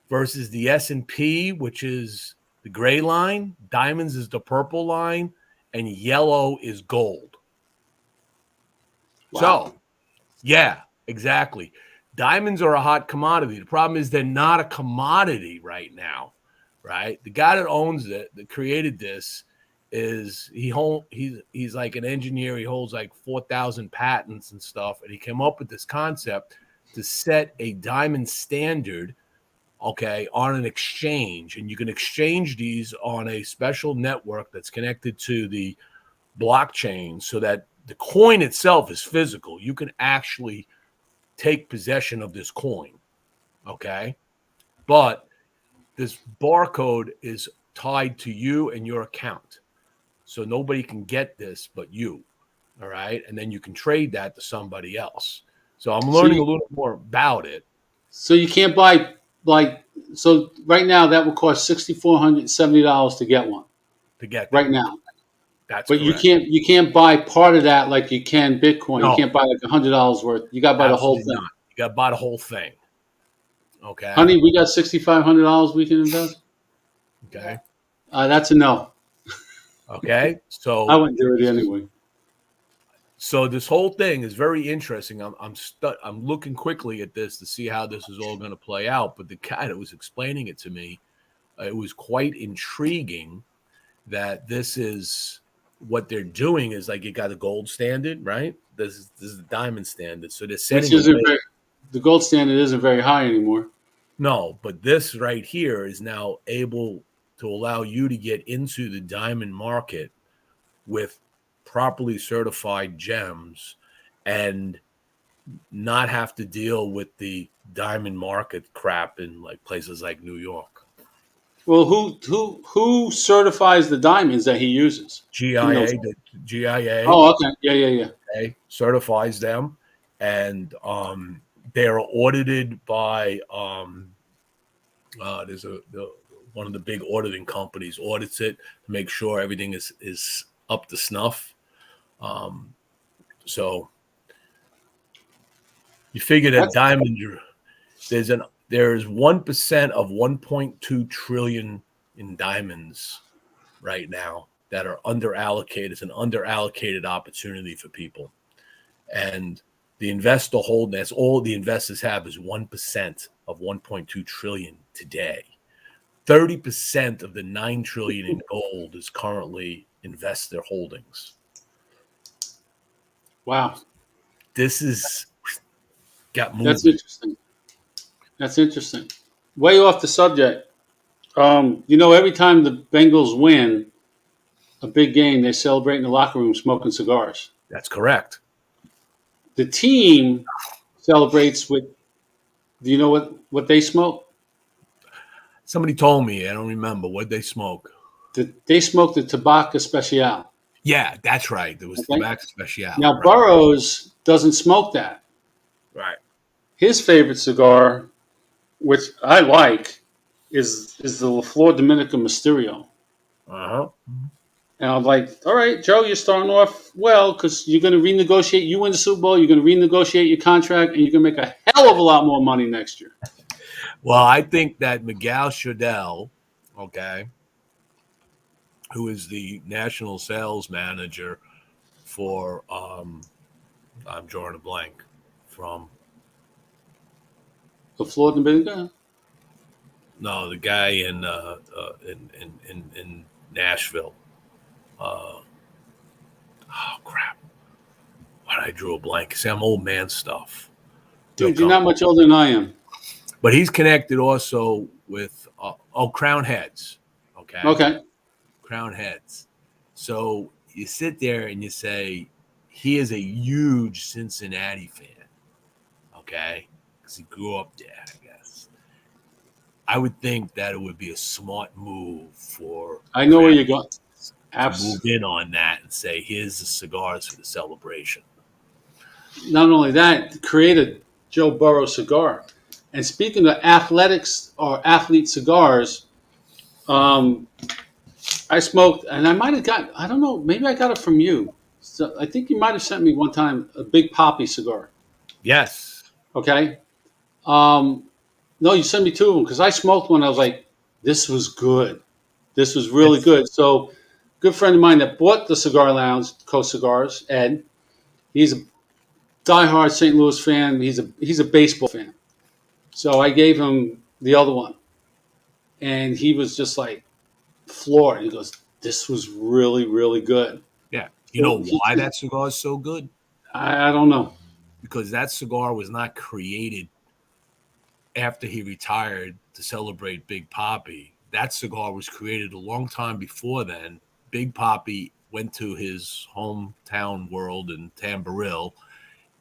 versus the S&P, which is the gray line, diamonds is the purple line, and yellow is gold. Wow. So, yeah, exactly. Diamonds are a hot commodity. The problem is they're not a commodity right now, right? The guy that owns it, that created this, is he's like an engineer. He holds like 4,000 patents and stuff, and he came up with this concept to set a diamond standard, okay, on an exchange, and you can exchange these on a special network that's connected to the blockchain, so that the coin itself is physical. You can actually take possession of this coin, okay? But this barcode is tied to you and your account. So nobody can get this but you, all right? And then you can trade that to somebody else. So I'm learning a little more about it. So you can't buy, so right now that would cost $6,470 to get one. To get right now. That's but correct. you can't buy part of that like you can Bitcoin. No. You can't buy like $100 worth. You got to buy the whole thing. Not. You got to buy the whole thing. Okay. Honey, we got $6,500 we can invest. Okay. That's a no. Okay. So I wouldn't do it anyway. So this whole thing is very interesting. I'm looking quickly at this to see how this is all going to play out. But the guy that was explaining it to me, it was quite intriguing that this is what they're doing is like you got a gold standard, right? This is the diamond standard. So they're which setting isn't away. very, the gold standard isn't very high anymore. No, but this right here is now able to allow you to get into the diamond market with properly certified gems and not have to deal with the diamond market crap in like places like New York. Well, who certifies the diamonds that he uses? He knows. GIA, the GIA, Oh, okay. Yeah, yeah, yeah. okay, certifies them, and they're audited by there's one of the big auditing companies audits it to make sure everything is up to snuff. So you figure that That's diamond there's 1% of 1.2 trillion in diamonds right now that are underallocated. It's an underallocated opportunity for people. And the investor hold, that's all the investors have is 1% of 1.2 trillion today. 30% of the 9 trillion in gold is currently investor holdings. wow. This is got moving. That's interesting. That's interesting. Way off the subject. Every time the Bengals win a big game, they celebrate in the locker room smoking cigars. That's correct. The team celebrates with. Do you know what they smoke? Somebody told me, I don't remember what they smoke. They smoke the Tobacco Special. Yeah, that's right. There was Okay? Tobacco Special. Now Right. Burroughs doesn't smoke that. Right. His favorite cigar, which I like, is the La Flor Dominica Mysterio. Uh-huh. And I'm like, all right, Joe, you're starting off well because you're going to renegotiate. You win the Super Bowl, you're going to renegotiate your contract, and you're going to make a hell of a lot more money next year. Well, I think that Miguel Shadell, okay, who is the national sales manager for I'm drawing a blank from The Flor Dominica? no, the guy in Nashville. Oh crap! Why did I drew a blank? See, I'm old man stuff. Dude, you're not much older than I am. But he's connected also with Crown Heads. Okay. Okay. Crown Heads. So you sit there and you say he is a huge Cincinnati fan. Okay, because he grew up there, I guess. I would think that it would be a smart move for. I know where you're going. Move in on that and say, here's the cigars for the celebration. Not only that, create a Joe Burrow cigar. And speaking of athletics or athlete cigars, I smoked, and I might have got, I don't know, maybe I got it from you. So I think you might have sent me one time a Big Poppy cigar. Yes. Okay. No, you sent me two of them because I smoked one. I was like, this was good. This was really good. So, good friend of mine that bought the Cigar Lounge, Coast Cigars, Ed. He's a diehard St. Louis fan. He's a baseball fan. So I gave him the other one, and he was just like floored. He goes, "This was really, really good." Yeah. You know why that cigar is so good? I don't know. Because that cigar was not created after he retired to celebrate Big Poppy. That cigar was created a long time before then. Big Poppy went to his hometown world in Tamboril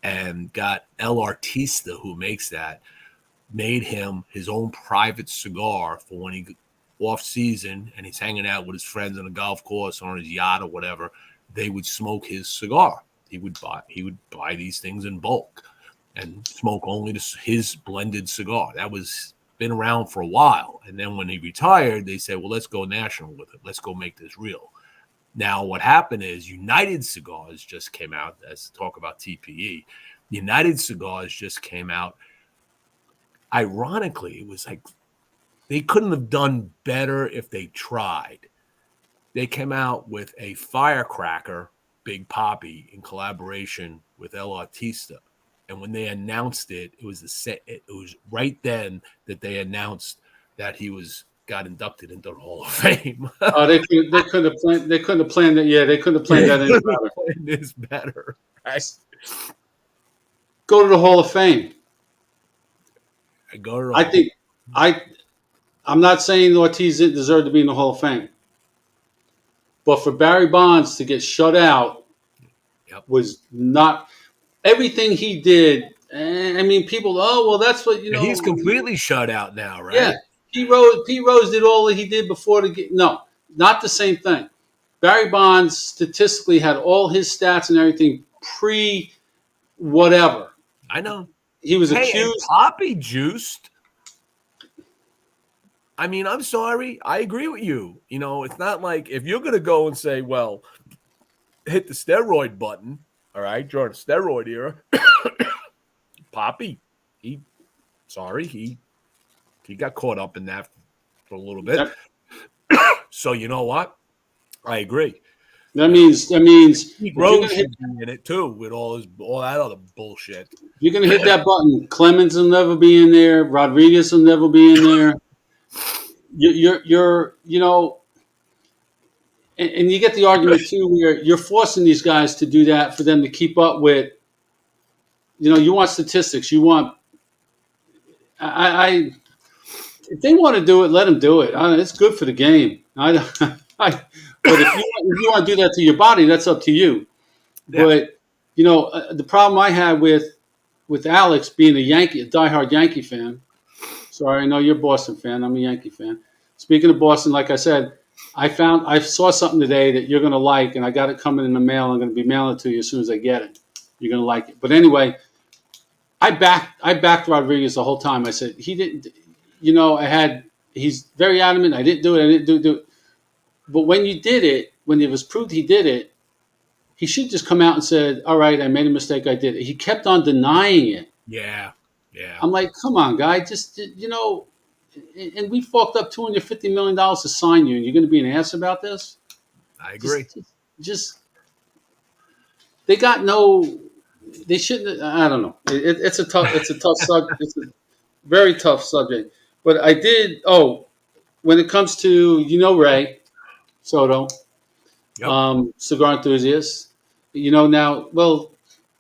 and got El Artista, who makes that, made him his own private cigar for when he off season and he's hanging out with his friends on a golf course or on his yacht or whatever. They would smoke his cigar. He would buy these things in bulk and smoke only his blended cigar. That was been around for a while. And then when he retired, they said, well, let's go national with it. Let's go make this real. Now, what happened is United Cigars just came out. As talk about TPE. United Cigars just came out. Ironically, it was like they couldn't have done better if they tried. They came out with a firecracker, Big Poppy, in collaboration with El Artista. And when they announced it, it was right then that they announced that he was got inducted into the Hall of Fame. Oh, they couldn't have planned. They couldn't have planned that. Yeah, they couldn't have planned that any better. This better. Right? Go to the Hall of Fame. I go to I think I'm not saying Ortiz didn't deserve to be in the Hall of Fame, but for Barry Bonds to get shut out was not everything he did. I mean, people. Oh, well, that's what you know. He's completely shut out now, right? Yeah, Pete Rose did all that he did before the game. No, not the same thing. Barry Bonds statistically had all his stats and everything pre whatever. I know. He was accused. Poppy juiced. I mean, I'm sorry. I agree with you. You know, it's not like if you're going to go and say, well, hit the steroid button, all right, during the steroid era, Poppy, he got caught up in that for a little bit. So you know what? I agree. That means Rose should be in it too with all that other bullshit. You're gonna hit that button. Clemens will never be in there. Rodriguez will never be in there. You're you know, and you get the argument too where you're forcing these guys to do that for them to keep up with. You know, you want statistics. You want. If they want to do it, let them do it. It's good for the game. But if you want to do that to your body, that's up to you. Yeah. But you know, the problem I had with Alex being a diehard Yankee fan. Sorry, I know you're a Boston fan. I'm a Yankee fan. Speaking of Boston, like I said, I saw something today that you're going to like, and I got it coming in the mail. I'm going to be mailing it to you as soon as I get it. You're going to like it. But anyway, I backed Rodriguez the whole time. I said he didn't. You know, he's very adamant. I didn't do it. I didn't do it. But when you did it, when it was proved he did it, he should just come out and said, all right, I made a mistake. I did it. He kept on denying it. Yeah. I'm like, come on, guy. Just, you know, and we forked up $250 million to sign you, and you're going to be an ass about this? I agree. Just they got no – they shouldn't – I don't know. It's a tough subject. It's a very tough subject. But I did – when it comes to, you know, Ray Soto, cigar enthusiast, you know, now, well,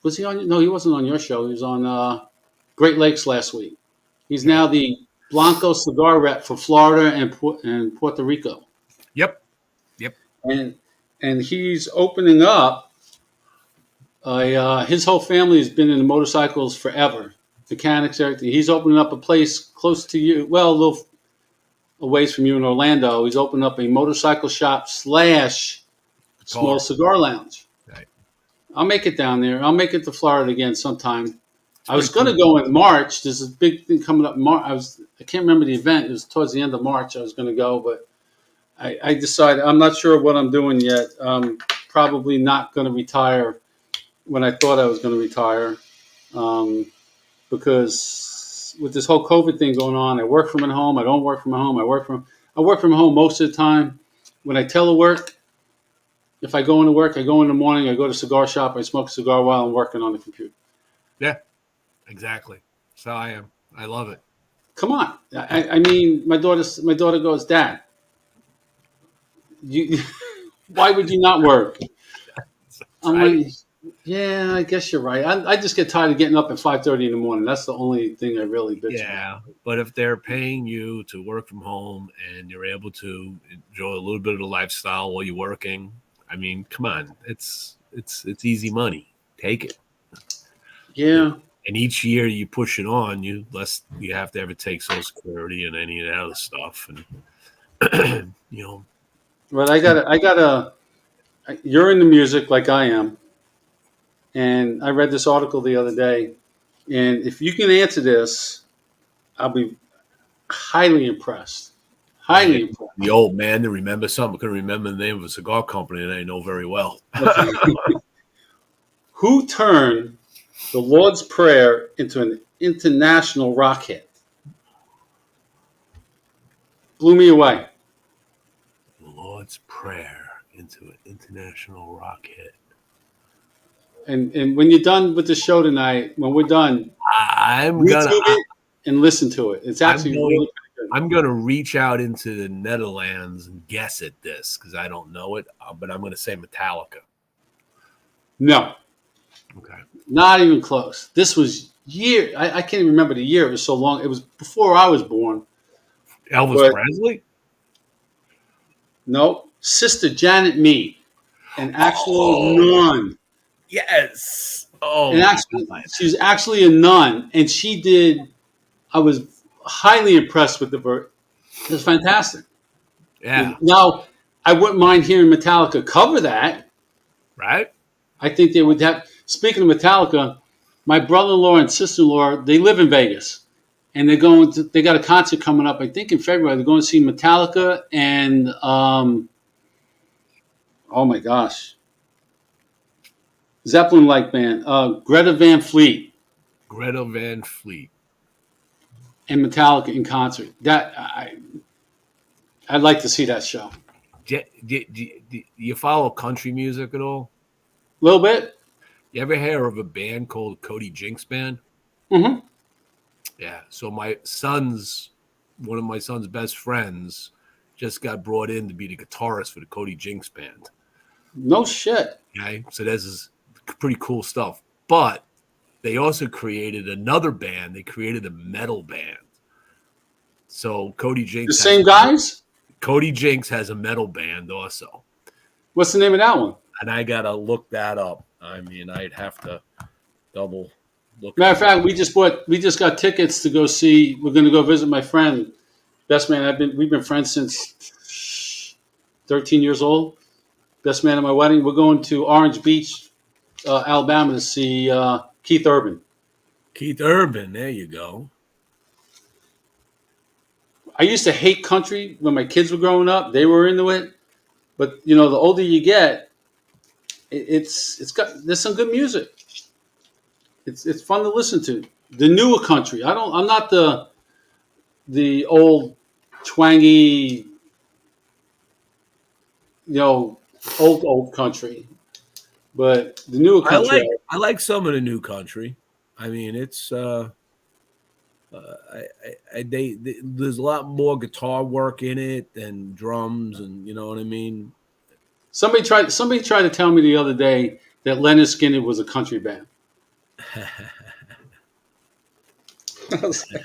was he on? No, he wasn't on your show. He was on Great Lakes last week. He's now the Blanco cigar rep for Florida and Puerto Rico. Yep. And he's opening up. His whole family has been in the motorcycles forever, mechanics, everything. He's opening up a place close to you, well, a little a ways from you in Orlando. He's opened up a motorcycle shop / small cigar lounge. Right. I'll make it down there. I'll make it to Florida again sometime. I was going to go in March. There's a big thing coming up in March. I can't remember the event. It was towards the end of March I was going to go, but I decided I'm not sure what I'm doing yet. Probably not going to retire when I thought I was going to retire, because with this whole COVID thing going on, I work from home. I don't work from home. I work from home most of the time. When I telework, if I go into work, I go in the morning. I go to a cigar shop. I smoke a cigar while I'm working on the computer. Yeah, exactly. So I am. I love it. Come on. I mean, my daughter goes, Dad, why would you not work? I'm like, yeah, I guess you're right. I just get tired of getting up at 5:30 in the morning. That's the only thing I really bitch about. But if they're paying you to work from home and you're able to enjoy a little bit of the lifestyle while you're working, I mean, come on, it's easy money. Take it. Yeah. And each year you push it on, you have to ever take Social Security and any of that other stuff, and you know. Well, I gotta. You're into music like I am, and I read this article the other day, and if you can answer this, I'll be highly impressed. Highly impressed. The old man to remember something. I couldn't remember the name of a cigar company that I know very well. Who turned the Lord's Prayer into an international rock hit? Blew me away. The Lord's Prayer into an international rock hit. And when you're done with the show tonight, when we're done, I'm YouTube it and listen to it. It's actually really pretty I'm gonna reach out into the Netherlands and guess at this because I don't know it, but I'm gonna say Metallica. No, Okay. not even close. This was I can't even remember the year. It was so long. It was before I was born. Elvis But Presley? no, Sister Janet Mead, an actual Oh, nun. yes. Oh And my actually, God. she was actually a nun, and she did. I was highly impressed with the bird. It was fantastic. Yeah. Now, I wouldn't mind hearing Metallica cover that. Right? I think they would have. Speaking of Metallica, my brother-in-law and sister-in-law, they live in Vegas, and they're going to. They got a concert coming up. I think in February. They're going to see Metallica and oh my gosh, Zeppelin-like band, Greta Van Fleet Greta Van Fleet. and Metallica in concert. I'd like to see that show. Do you follow country music at all? A little bit. You ever hear of a band called Cody Jinks Band? Mm-hmm. Yeah. So one of my son's best friends just got brought in to be the guitarist for the Cody Jinks Band. No shit. Okay. So this is pretty cool stuff. But they also created another band. They created a metal band. So Cody The Jinks same guys? Cody Jinks has a metal band also. What's the name of that one? And I gotta look that up. I mean, I'd have to double look. Matter of fact, we just got tickets to go see. We're going to go visit my friend, best man. We've been friends since 13 years old. Best man at my wedding. We're going to Orange Beach, Alabama, to see Keith Urban. Keith Urban, there you go. I used to hate country when my kids were growing up. They were into it, but the older you get, there's some good music. It's fun to listen to. The newer country. I'm not the old twangy, old country, but the newer country. I like some of the new country. I mean, it's there's a lot more guitar work in it and drums, and you know what I mean. Somebody tried to tell me the other day that Leonard Skinner was a country band. I was like,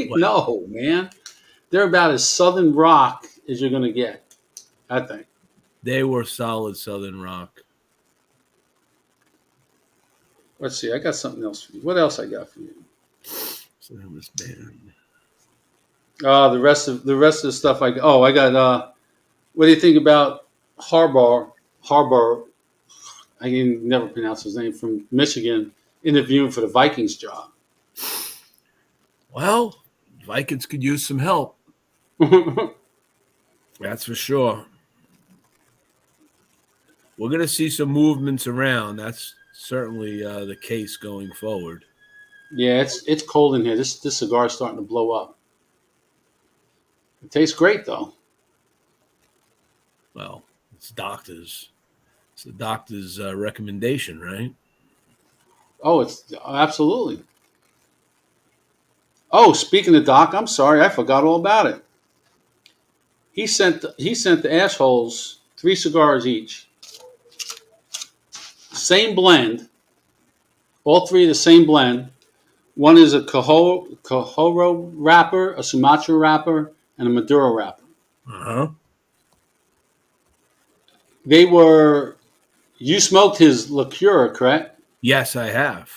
no, man. They're about as southern rock as you're going to get, I think. They were solid southern rock. Let's see. I got something else for you. What else I got for you? So that was band. The rest of the stuff I got. What do you think about Harbaugh? I can never pronounce his name, from Michigan, interviewing for the Vikings job. Well, Vikings could use some help. That's for sure. We're going to see some movements around. That's certainly the case going forward. Yeah, it's cold in here. This cigar is starting to blow up. It tastes great, though. Well, it's the doctor's recommendation, right? Oh, it's absolutely. Oh, speaking of Doc, I'm sorry, I forgot all about it. He sent the assholes 3 cigars each. Same blend. All 3 of the same blend. One is a Cajoro wrapper, a Sumatra wrapper, and a Maduro wrapper. Uh-huh. You smoked his liqueur, correct? Yes, I have.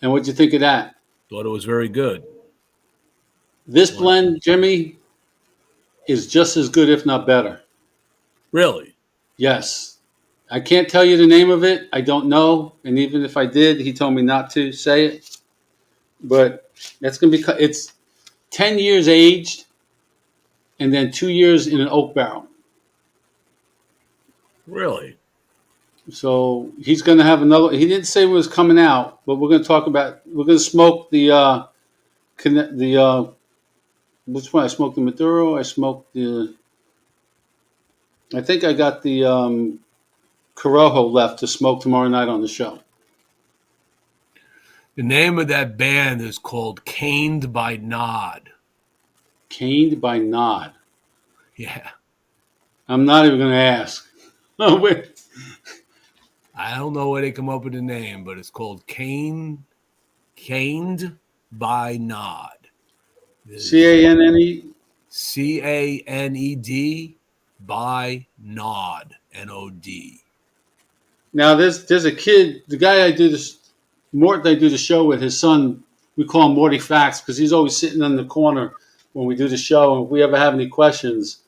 And what'd you think of that? Thought it was very good. This blend, Jimmy, is just as good, if not better. Really? Yes. I can't tell you the name of it. I don't know. And even if I did, he told me not to say it. But it's 10 years aged and then 2 years in an oak barrel. Really? So he's going to have another. He didn't say it was coming out, but we're going to smoke the which one? I smoked the Maduro. I think I got the Corojo left to smoke tomorrow night on the show. The name of that band is called Caned by Nod. Caned by Nod. Yeah. I'm not even going to ask. Oh, wait. I don't know where they come up with the name, but it's called Caned by Nod. Canne. Caned by Nod. Nod. Now there's a kid, the guy I do this, Mort, I do the show with, his son. We call him Morty Facts because he's always sitting in the corner when we do the show. And if we ever have any questions,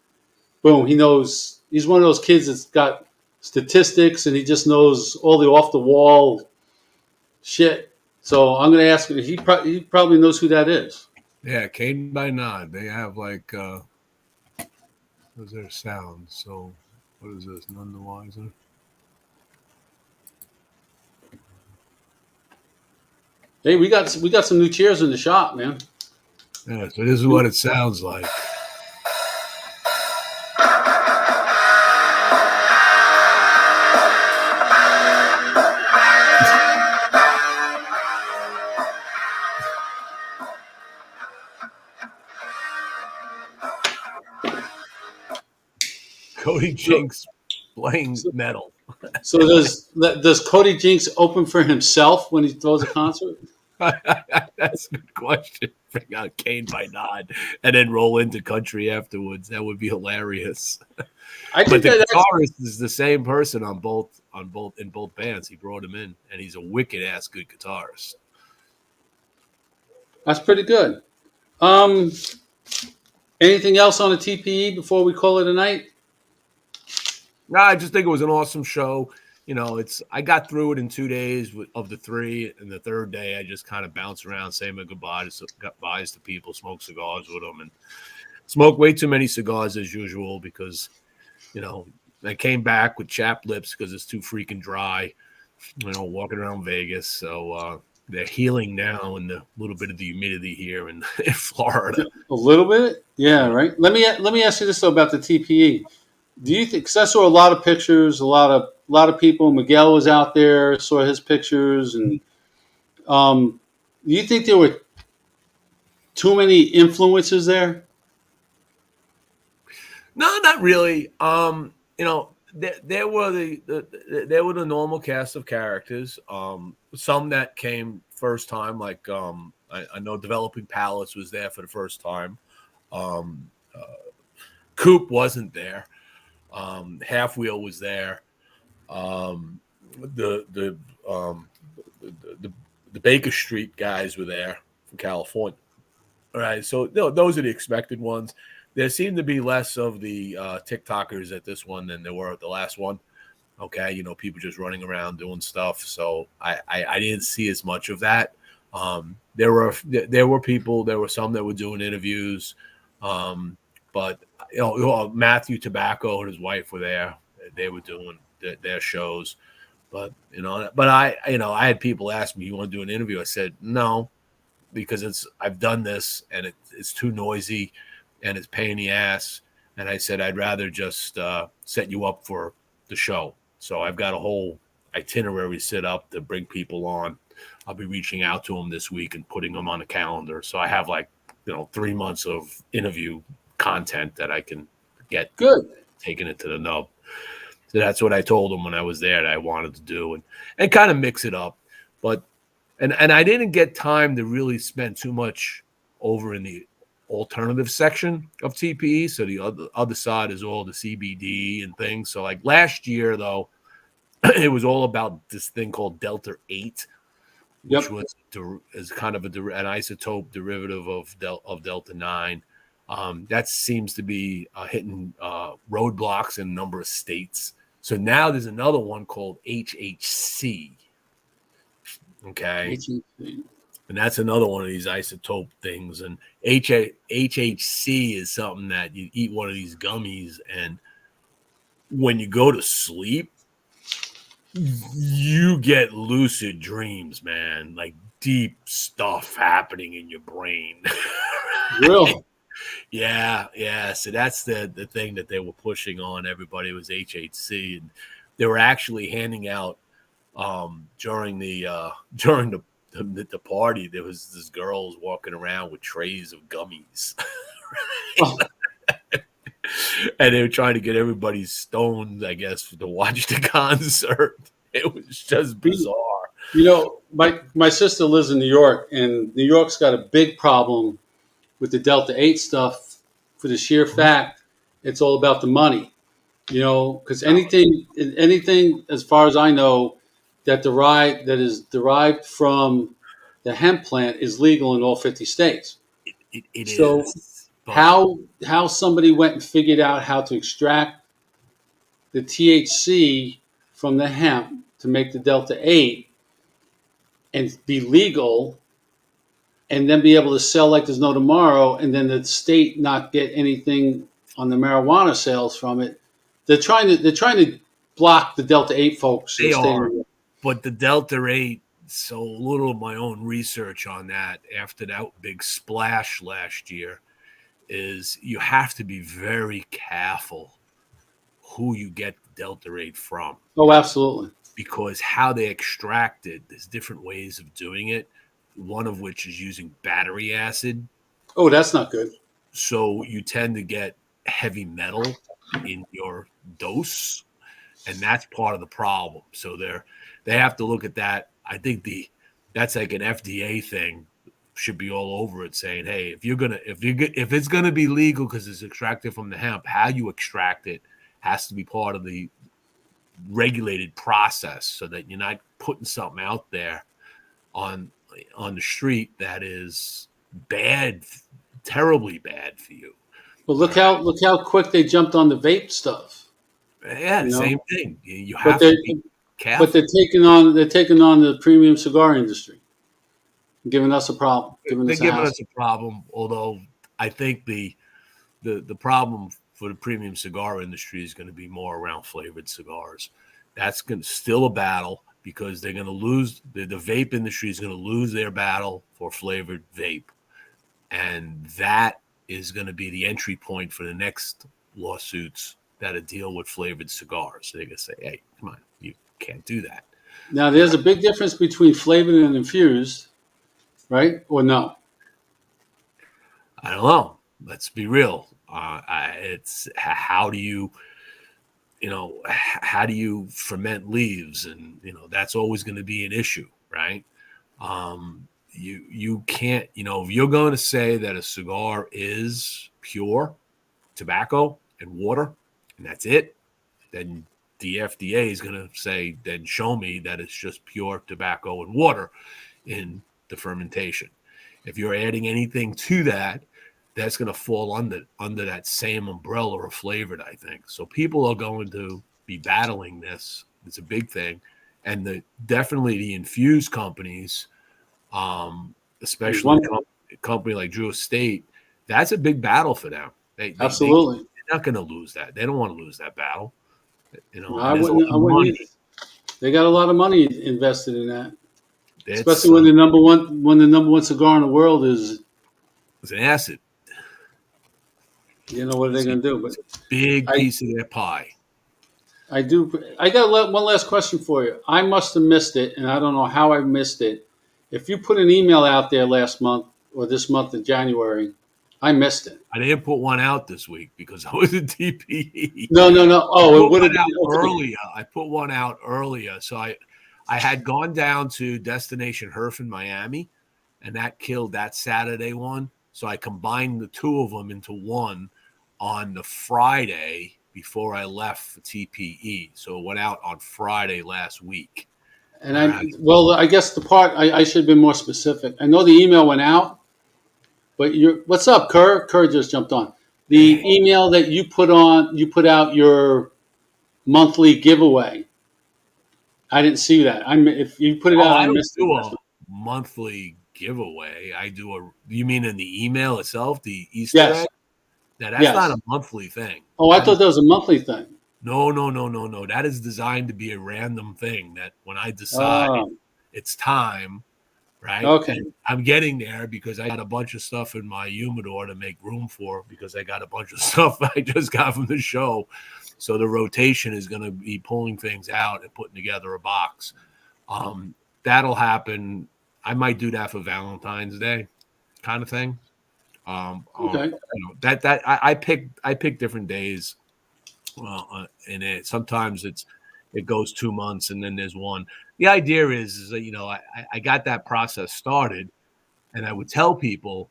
boom, he knows. He's one of those kids that's got statistics and he just knows all the off the wall shit. So I'm going to ask him. He probably knows who that is. Yeah, Caned by Nod. They have like what's their sound? So what is this? None the wiser. Hey, we got some new chairs in the shop, man. Yeah, so this is what it sounds like. Cody Jinks playing metal. So does Cody Jinks open for himself when he throws a concert? That's a good question. Bring out Caned by Nod and then roll into country afterwards. That would be hilarious. I But think the that's guitarist is the same person in both bands. He brought him in, and he's a wicked ass good guitarist. pretty good. Anything else on the TPE before we call it a night? No, I just think it was an awesome show. You know, I got through it in 2 days of the 3, and the third day I just kind of bounced around, saying my goodbyes to people, smoke cigars with them, and smoke way too many cigars as usual because, you know, I came back with chapped lips because it's too freaking dry. You know, walking around Vegas, so they're healing now in the little bit of the humidity here in Florida. A little bit, yeah, right. Let me ask you this though about the TPE. Do you think? Because I saw a lot of pictures, a lot of people. Miguel was out there, saw his pictures, and do you think there were too many influences there? No, not really. You know, there were the normal cast of characters. Some that came first time, like I know Developing Palace was there for the first time. Um, Coop wasn't there. Half Wheel was there. Um, the the, um, the Baker Street guys were there from California. All right, so those are the expected ones. There seemed to be less of the TikTokers at this one than there were at the last one. Okay, you know, people just running around doing stuff. So I didn't see as much of that. There were people. There were some that were doing interviews, but you know, Matthew Tobacco and his wife were there. They were doing their shows. But I had people ask me, "You want to do an interview?" I said no, because I've done this and it's too noisy and it's pain in the ass. And I said, I'd rather just set you up for the show. So I've got a whole itinerary set up to bring people on. I'll be reaching out to them this week and putting them on the calendar. So I have 3 months of interview content that I can get Good. taking it to the nub. So that's what I told them when I was there that I wanted to do and kind of mix it up. But and I didn't get time to really spend too much over in the alternative section of TPE. So the other side is all the CBD and things. So like last year, though, it was all about this thing called Delta 8, which is kind of an isotope derivative of Delta 9. That seems to be hitting roadblocks in a number of states. So now there's another one called HHC. Okay. And that's another one of these isotope things. And HHC is something that you eat one of these gummies, and when you go to sleep, you get lucid dreams, man. Like deep stuff happening in your brain. Really? Yeah. So that's the thing that they were pushing on everybody was HHC. And they were actually handing out during the party, there was this girls walking around with trays of gummies. Oh, And they were trying to get everybody stoned, I guess, to watch the concert. It was just bizarre. you know, my sister lives in New York, and New York's got a big problem with the Delta 8 stuff for the sheer fact it's all about the money. You know, because anything as far as I know that is derived from the hemp plant is legal in all 50 states. It So is. But how somebody went and figured out how to extract the THC from the hemp to make the Delta 8 and be legal and then be able to sell like there's no tomorrow, and then the state not get anything on the marijuana sales from it. They're trying to block the Delta 8 folks in they the state of are. New York. But the Delta 8, so a little of my own research on that after that big splash last year is you have to be very careful who you get Delta 8 from, Oh, absolutely. because how they extract it, there's different ways of doing it, one of which is using battery acid. Oh, that's not good. So you tend to get heavy metal in your dose, and that's part of the problem. So they have to look at that. I think that's like an FDA thing, should be all over it, saying, hey, if it's gonna be legal because it's extracted from the hemp, how you extract it has to be part of the regulated process, so that you're not putting something out there on the street that is bad, terribly bad for you. But look how quick they jumped on the vape stuff. Yeah, You know, same thing. You but have they're to be but careful. they're taking on the premium cigar industry, giving us a problem, giving They're us a giving us hassle. a problem, although I think the problem for the premium cigar industry is going to be more around flavored cigars. That's going to still a battle, because they're going to lose the vape industry is going to lose their battle for flavored vape, and that is going to be the entry point for the next lawsuits that deal with flavored cigars. So they're going to say, "Hey, come on, you can't do that." Now, there's a big difference between flavored and infused, right? Or no? I don't know. Let's be real. It's how do you how do you ferment leaves, and that's always going to be an issue, right? You can't, if you're going to say that a cigar is pure tobacco and water, and that's it, then the FDA is going to say, then show me that it's just pure tobacco and water in the fermentation. If you're adding anything to that, that's going to fall under that same umbrella of flavored, I think. So people are going to be battling this. It's a big thing, and definitely the infused companies, There's especially one. a company like Drew Estate, that's a big battle for them. They're Absolutely. not going to lose that. They don't want to lose that battle. No, And there's a lot I of wouldn't either. money. They got a lot of money invested in that, It's especially when the number one cigar in the world is. it's an acid. What are they going to do? But It's a big I piece of their pie. I do. I got one last question for you. I must have missed it, and I don't know how I missed it. If you put an email out there last month or this month in January, I missed it. I didn't put one out this week because I was at TPE. No, no, no. Oh, it would have been Earlier. I put one out earlier. So I had gone down to Destination Herf in Miami, and that killed that Saturday one. So I combined the two of them into one on the Friday before I left for TPE. So it went out on Friday last week. And I guess the part I should have been more specific. I know the email went out, but what's up, Kerr? Kerr just jumped on. The email that you put out your monthly giveaway. I didn't see that. If you put it out, I I don't missed do it. a monthly giveaway. You mean in the email itself, the Easter Yes. egg? Now, that's Yes. not a monthly thing. Oh, I thought that was a monthly thing. No. That is designed to be a random thing that when I decide it's time, right? Okay. And I'm getting there because I got a bunch of stuff in my humidor to make room for, because I got a bunch of stuff I just got from the show. So the rotation is going to be pulling things out and putting together a box. That'll happen. I might do that for Valentine's Day kind of thing. Okay. That I pick different days, and sometimes it goes 2 months and then there's one. The idea is that I got that process started, and I would tell people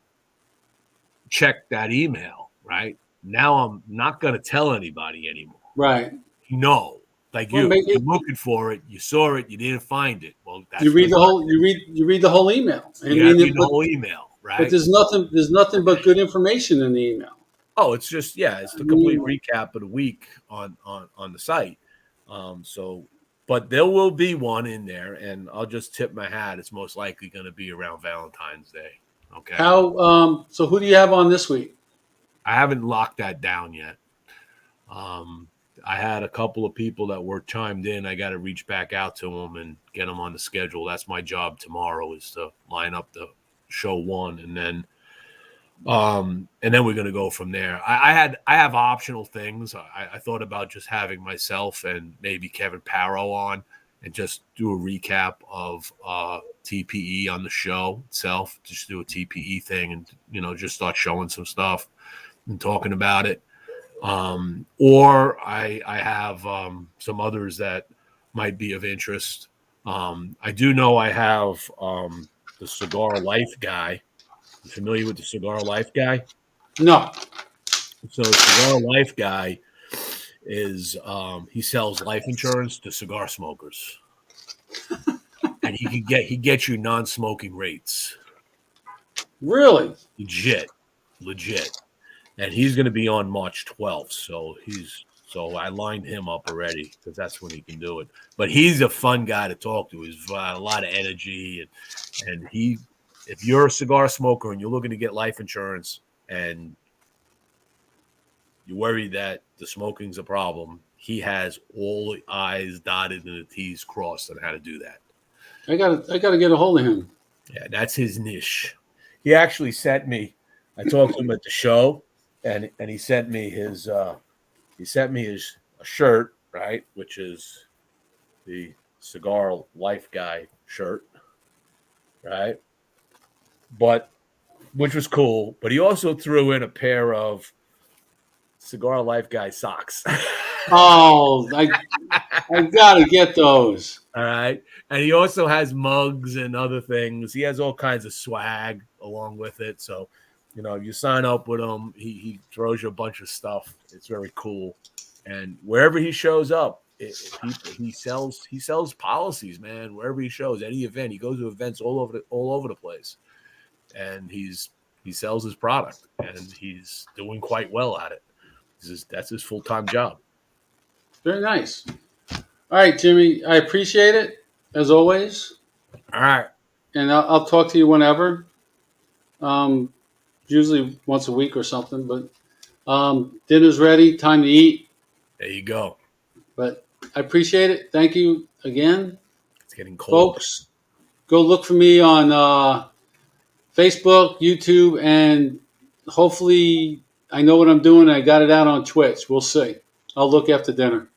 check that email. Right now, I'm not going to tell anybody anymore. Right. No, like Well, you're looking for it, you saw it, you didn't find it. Well, that's you read the whole. You read the whole email. I you got to mean, read the whole email, but right? there's nothing but good information in the email. Oh, it's just it's the complete recap of the week on the site. But there will be one in there, and I'll just tip my hat. It's most likely going to be around Valentine's Day. Okay. How? So who do you have on this week? I haven't locked that down yet. I had a couple of people that were chimed in. I got to reach back out to them and get them on the schedule. That's my job tomorrow, is to line up the show one, and then we're going to go from there. I have optional things. I thought about just having myself and maybe Kevin Parrow on and just do a recap of TPE on the show itself. Just do a TPE thing and just start showing some stuff and talking about it. Or I have some others that might be of interest. I do know I have the Cigar Life guy. You familiar with the Cigar Life guy? No. So the Cigar Life guy is he sells life insurance to cigar smokers, and he gets you non-smoking rates. Really? Legit. And he's going to be on March 12th. So I lined him up already because that's when he can do it. But he's a fun guy to talk to. He's got a lot of energy, and if you're a cigar smoker and you're looking to get life insurance and you worry that the smoking's a problem, he has all the I's dotted and the T's crossed on how to do that. I gotta get a hold of him. Yeah, that's his niche. He actually sent me. I talked to him at the show, and he sent me his a shirt, right, which is the Cigar Life guy shirt, right? But which was cool. But he also threw in a pair of Cigar Life guy socks. Oh, I gotta get those. All right. And he also has mugs and other things. He has all kinds of swag along with it. So, you sign up with him, he throws you a bunch of stuff. It's very cool. And wherever he shows up, he sells policies, man. Wherever he shows, any event, he goes to events all over the place. And he sells his product, and he's doing quite well at it. That's his full-time job. Very nice. All right, Jimmy, I appreciate it as always. All right. And I'll talk to you whenever. Usually once a week or something, but dinner's ready. Time to eat. There you go. But I appreciate it. Thank you again. It's getting cold. Folks, go look for me on Facebook, YouTube, and hopefully I know what I'm doing. I got it out on Twitch. We'll see. I'll look after dinner.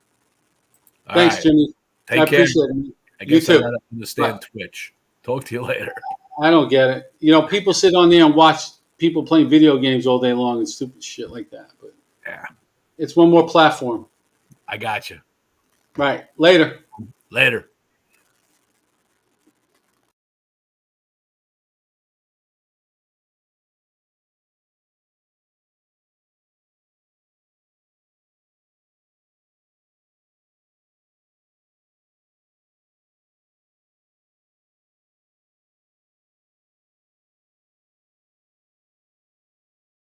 Thanks, Jimmy. Take I care. appreciate it. I guess you I too. gotta understand Bye. Twitch. Talk to you later. I don't get it. People sit on there and watch people playing video games all day long and stupid shit like that. But yeah, it's one more platform. I got you. Right. Later. Later.